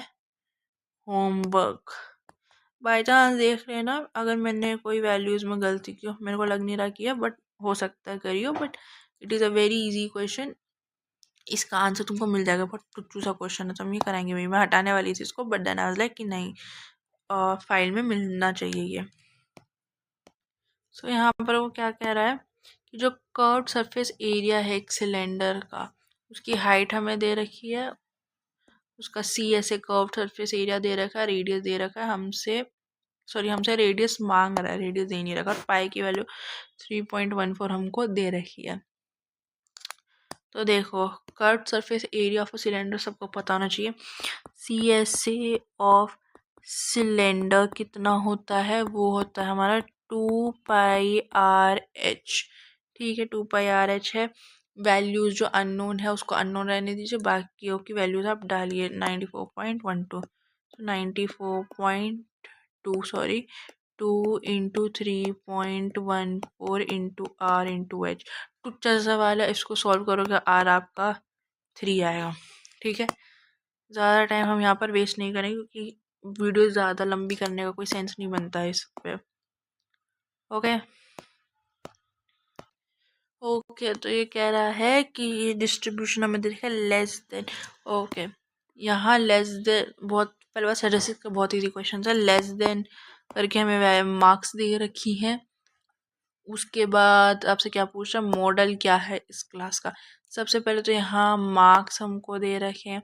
होमवर्क। बाय चांस देख लेना अगर मैंने कोई वैल्यूज़ में गलती की हो, मेरे को लग नहीं रहा किया, बट हो सकता है करियो। But it is a very easy question, इसका आंसर तुमको मिल जाएगा। बहुत टुच्चू सा क्वेश्चन है, तो हम ये कराएंगे भी। मैं हटाने वाली थी इसको, but then I was like कि नहीं, फाइल में मिलना चाहिए ये। सो यहाँ पर वो क्या कह रहा है कि जो कर्व्ड सरफेस एरिया है एक सिलेंडर का, उसकी हाइट हमें दे रखी है, उसका सी ऐसे कर्व्ड सरफेस एरिया दे रखा है, रेडियस दे रखा है हमसे सॉरी हमसे रेडियस मांग रहा है, रेडियस दे नहीं रखा, और पाई की वैल्यू 3.14 हमको दे रखी है। तो देखो curved surface area of cylinder सबको पता होना चाहिए। C S A of cylinder कितना होता है, वो होता है हमारा 2πr/h। ठीक है, 2πr/h है। वैल्यूज जो अननोन है उसको अननोन रहने दीजिए, बाकियों की वैल्यूज आप डालिए। 94.12, 94.2 sorry 2 into 3.14 into R into H. टुच्चा सा सवाल है, इसको सॉल्व करोगे आर आपका 3 आएगा। ठीक है, ज़्यादा टाइम हम यहाँ पर वेस्ट नहीं करेंगे क्योंकि वीडियो ज़्यादा लंबी करने का कोई सेंस नहीं बनता है इस पे। ओके ओके, तो ये कह रहा है कि ये डिस्ट्रीब्यूशन हमें देखा लेस देन। ओके, यहाँ लेस देन बहुत पहले बार स्टैटिस्टिक्स का बहुत ईजी क्वेश्चन है। लेस देन करके हमें मार्क्स दे रखी हैं। उसके बाद आपसे क्या पूछ रहा है, मॉडल क्या है इस क्लास का। सबसे पहले तो यहाँ मार्क्स हमको दे रखे हैं।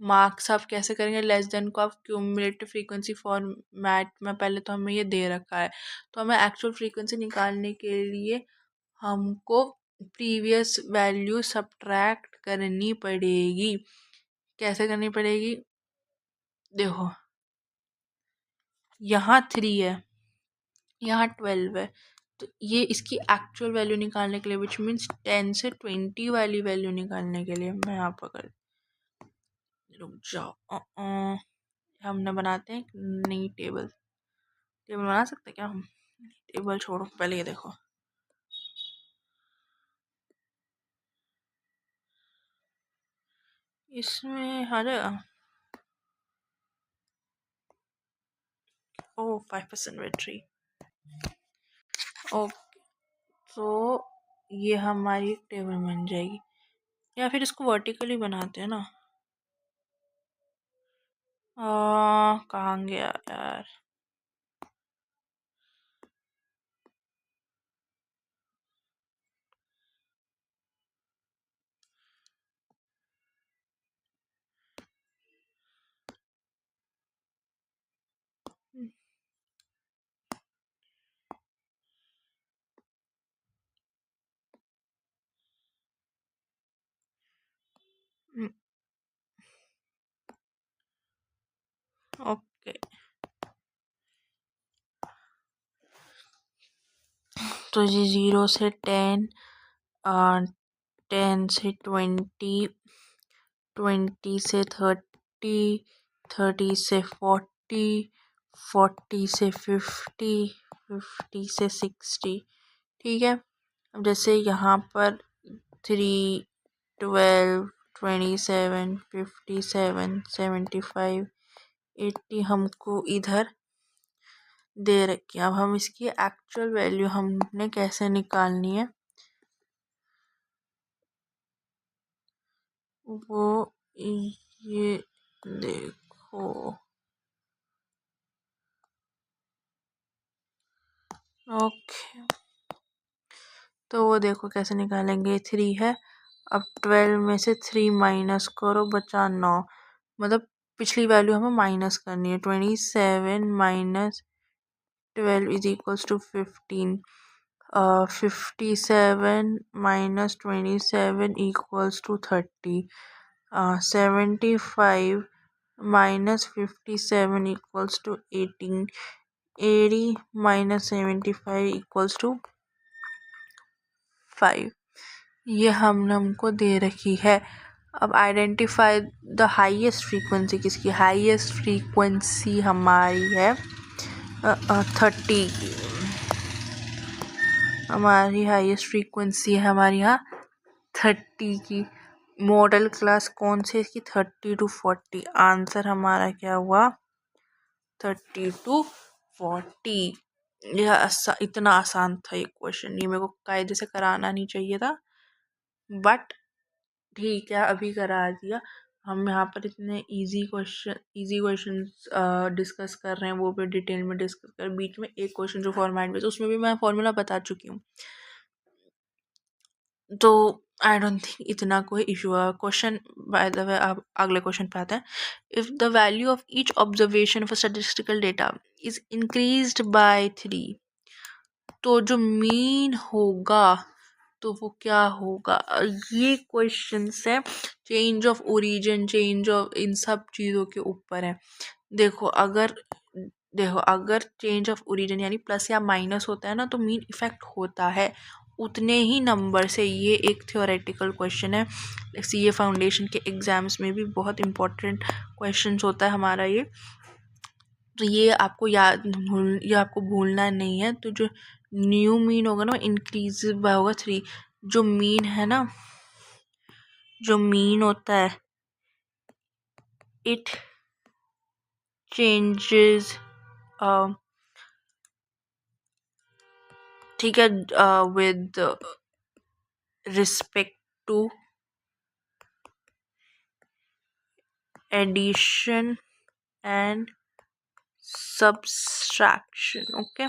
मार्क्स आप कैसे करेंगे, लेस देन को आप क्यूमुलेटिव फ्रीक्वेंसी फॉर्मेट में पहले तो हमें ये दे रखा है, तो हमें एक्चुअल फ्रीक्वेंसी निकालने के लिए हमको प्रीवियस वैल्यू सब्ट्रैक्ट करनी पड़ेगी। कैसे करनी पड़ेगी, देखो यहाँ 3 है, यहाँ 12 है, तो ये इसकी एक्चुअल वैल्यू निकालने के लिए, विच मीन्स 10 से 20 वाली वैल्यू निकालने के लिए मैं यहाँ पर रुक जाओ हमने बनाते हैं एक नई टेबल। टेबल बना सकते हैं क्या हम, टेबल छोड़ो, पहले ये देखो। इसमें आ जाएगा। ओ 5% बैटरी। ओके, तो ये हमारी टेबल बन जाएगी, या फिर इसको वर्टिकली बनाते हैं ना। कहाँ गया यार। ओके, तो ये 0 से 10, 10 से 20, 20 से 30, 30 से 40, 40 से 50, 50 से 60। ठीक है, अब जैसे यहाँ पर 3, 12, 27, 57, 75, 80 हमको इधर दे रखी है। अब हम इसकी एक्चुअल वैल्यू हमने कैसे निकालनी है, वो ये देखो। ओके, तो वो देखो कैसे निकालेंगे। 3 है, अब 12 में से 3 माइनस करो, बचा 9, मतलब पिछली वैल्यू हमें माइनस करनी है। 27 minus 12 is equals to 15। 57 minus 27 equals to 30। 75 minus 57 equals to 18। 80 minus 75 equals to 5। ये हमको दे रखी है। अब आइडेंटिफाई द हाईएस्ट फ्रीक्वेंसी, किसकी हाईएस्ट फ्रीक्वेंसी हमारी है 30 की। हमारी हाईएस्ट फ्रीक्वेंसी है हमारे यहाँ 30 की। मॉडल क्लास कौन से इसकी, 30 to 40। आंसर हमारा क्या हुआ, 30 to 40। यह इतना आसान था ये क्वेश्चन, ये मेरे को कायदे से कराना नहीं चाहिए था, बट ठीक है अभी करा दिया। हम यहाँ पर इतने इजी क्वेश्चंस डिस्कस कर रहे हैं, वो भी डिटेल में डिस्कस कर। बीच में एक क्वेश्चन जो फॉर्मेट में, तो उसमें भी मैं फॉर्मूला बता चुकी हूँ। तो आई डोंट थिंक इतना कोई इशू है। क्वेश्चन बाय द वे, आप अगले क्वेश्चन पे आते हैं। If the value of each observation for statistical data is increased by 3, तो जो मीन होगा तो वो क्या होगा? ये क्वेश्चन है change of origin, change of इन सब चीज़ों के ऊपर है। देखो अगर चेंज ऑफ ओरिजिन यानी प्लस या माइनस होता है ना, तो मीन इफेक्ट होता है उतने ही नंबर से। ये एक थ्योरेटिकल क्वेश्चन है, सीए फाउंडेशन के एग्जाम्स में भी बहुत इंपॉर्टेंट क्वेश्चन होता है हमारा ये। तो ये आपको ये आपको भूलना नहीं है। तो जो न्यू मीन होगा ना, इंक्रीज बाय होगा 3। जो मीन है ना, जो मीन होता है, इट चेंजेस, ठीक है, with respect to addition and subtraction. Okay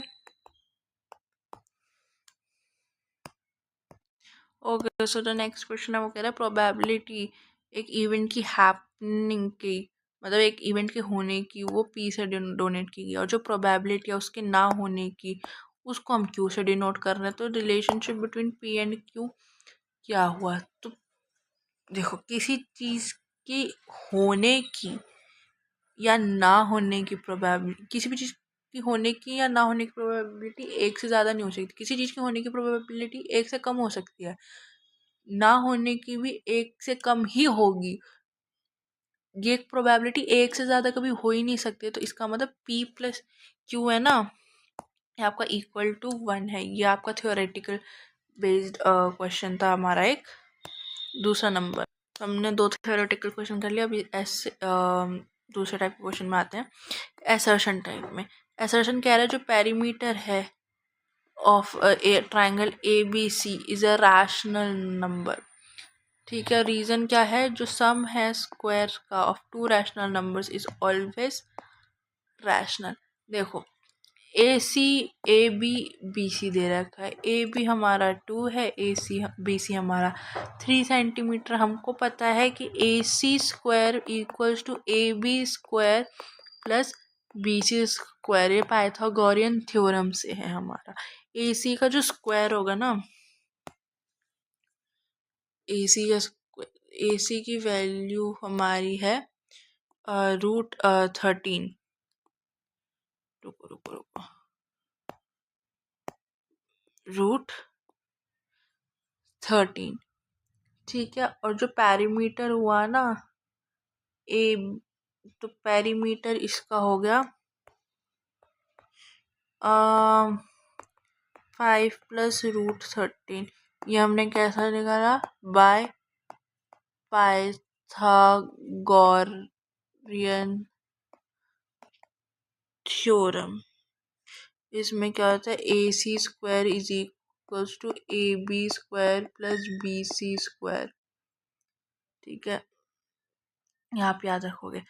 okay, so the next question है, वो कह रहा है प्रोबेबिलिटी एक इवेंट की हैपनिंग की, मतलब एक इवेंट के होने की, वो पी से डोनेट की गई, और जो प्रोबेबिलिटी है उसके ना होने की, उसको हम क्यू से डिनोट कर रहे हैं। तो relationship between P and Q क्या हुआ? तो देखो, किसी चीज़ की होने की या ना होने की प्रोबेबिलिटी, किसी भी चीज़ की होने की या ना होने की प्रोबेबिलिटी एक से ज़्यादा नहीं हो सकती। किसी चीज़ की होने की प्रोबेबिलिटी एक से कम हो सकती है, ना होने की भी एक से कम ही होगी। ये प्रोबेबिलिटी एक से ज़्यादा कभी हो ही नहीं सकती। तो इसका मतलब P प्लस क्यू है ना, ये आपका इक्वल टू 1 है। ये आपका थ्योरेटिकल बेस्ड क्वेश्चन था हमारा एक। दूसरा नंबर, हमने 2 थ्योरेटिकल क्वेश्चन कर लिया। अभी ऐसे दूसरे टाइप के क्वेश्चन में आते हैं, एसर्शन टाइप में। एसर्शन कह रहा है जो पेरीमीटर है of a triangle A B C is a rational number. ठीक है, रीज़न क्या है? जो सम है स्क्वायर का of 2 rational numbers is always rational. देखो, ए सी, ए बी, बी सी दे रखा है। ए बी हमारा 2 है, ए सी बी सी हमारा 3 सेंटीमीटर। हमको पता है कि A C square equals to A B square plus B C square. ये पाइथागोरियन थ्योरम से है हमारा। ए सी का जो स्क्वायर होगा ना, ए सी का ए सी की वैल्यू हमारी है √13। रुको रुको रुको, √13। ठीक है, और जो पेरीमीटर हुआ ना ए, तो पेरीमीटर इसका हो गया 5 प्लस √13। ये हमने कैसा निकाला? By Pythagorean theorem. इसमें क्या होता है? A C square is equals to A B square plus B C square. ठीक है, यहाँ पे याद रखोगे।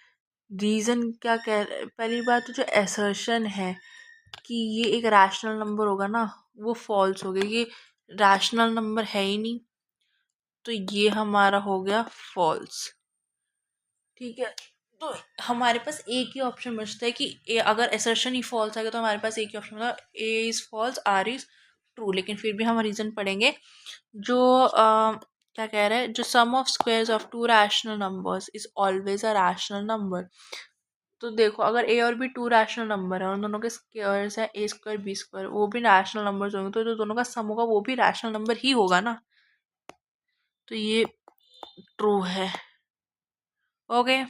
रीज़न क्या कह रहे, पहली बात तो जो एसर्शन है कि ये एक रैशनल नंबर होगा ना, वो फॉल्स हो गया। ये रैशनल नंबर है ही नहीं, तो ये हमारा हो गया फॉल्स। ठीक है, तो हमारे पास एक ही ऑप्शन बचता है कि अगर एसर्शन ही फॉल्स आएगा तो हमारे पास एक ही ऑप्शन मतलब A is false, R is true. लेकिन फिर भी हम रीज़न पढ़ेंगे। जो क्या कह रहा है? जो sum of squares of 2 rational numbers is always a rational number. तो देखो, अगर ए और बी 2 रैशनल नंबर है, उन दोनों के स्क्वायर्स है ए स्क्वायर बी स्क्वायर, वो भी रैशनल नंबर्स होंगे, तो जो दोनों का सम होगा वो भी रैशनल नंबर ही होगा ना। तो ये ट्रू है। ओके,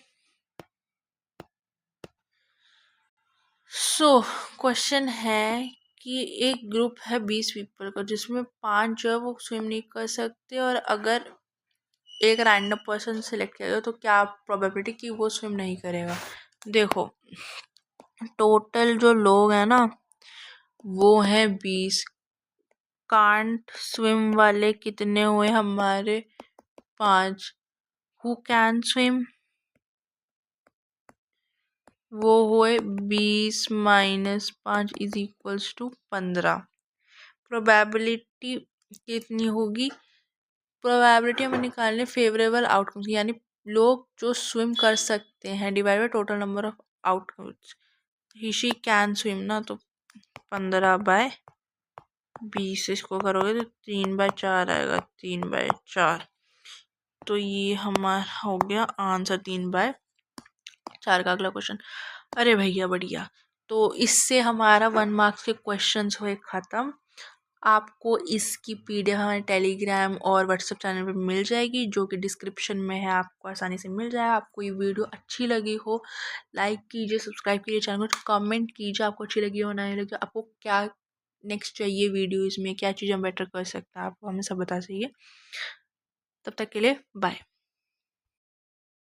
सो क्वेश्चन है कि एक ग्रुप है 20 पीपल का, जिसमें 5 जो है वो स्विम नहीं कर सकते, और अगर एक रैंडम पर्सन सिलेक्ट किया गया तो क्या प्रोबेबिलिटी कि वो स्विम नहीं करेगा? देखो, टोटल जो लोग हैं ना वो हैं 20। कांट स्विम वाले कितने हुए हमारे? 5। हु कैन स्विम, वो हुए 20 minus 5 is equals to 15। Probability कितनी होगी? प्रोबेबिलिटी हमें निकालने फेवरेबल आउटकम्स यानी लोग जो स्विम कर सकते हैं divide by total number of outcomes. He she can swim ना, तो 15/20 इसको करोगे तो 3/4 आएगा, 3/4। तो ये हमारा हो गया आंसर 3/4 का। अगला क्वेश्चन, अरे भैया बढ़िया। तो इससे हमारा 1 मार्क्स के क्वेश्चंस हुए ख़त्म। आपको इसकी पीडीएफ हमारे टेलीग्राम और व्हाट्सएप चैनल पे मिल जाएगी, जो कि डिस्क्रिप्शन में है, आपको आसानी से मिल जाएगा। आपको ये वीडियो अच्छी लगी हो लाइक कीजिए, सब्सक्राइब कीजिए चैनल को, कमेंट कीजिए आपको अच्छी लगी हो नहीं लगी, आपको क्या नेक्स्ट चाहिए वीडियोज़ में, क्या चीज़ हम बेटर कर सकते हैं, आपको हमें सब बता चाहिए। तब तक के लिए बाय।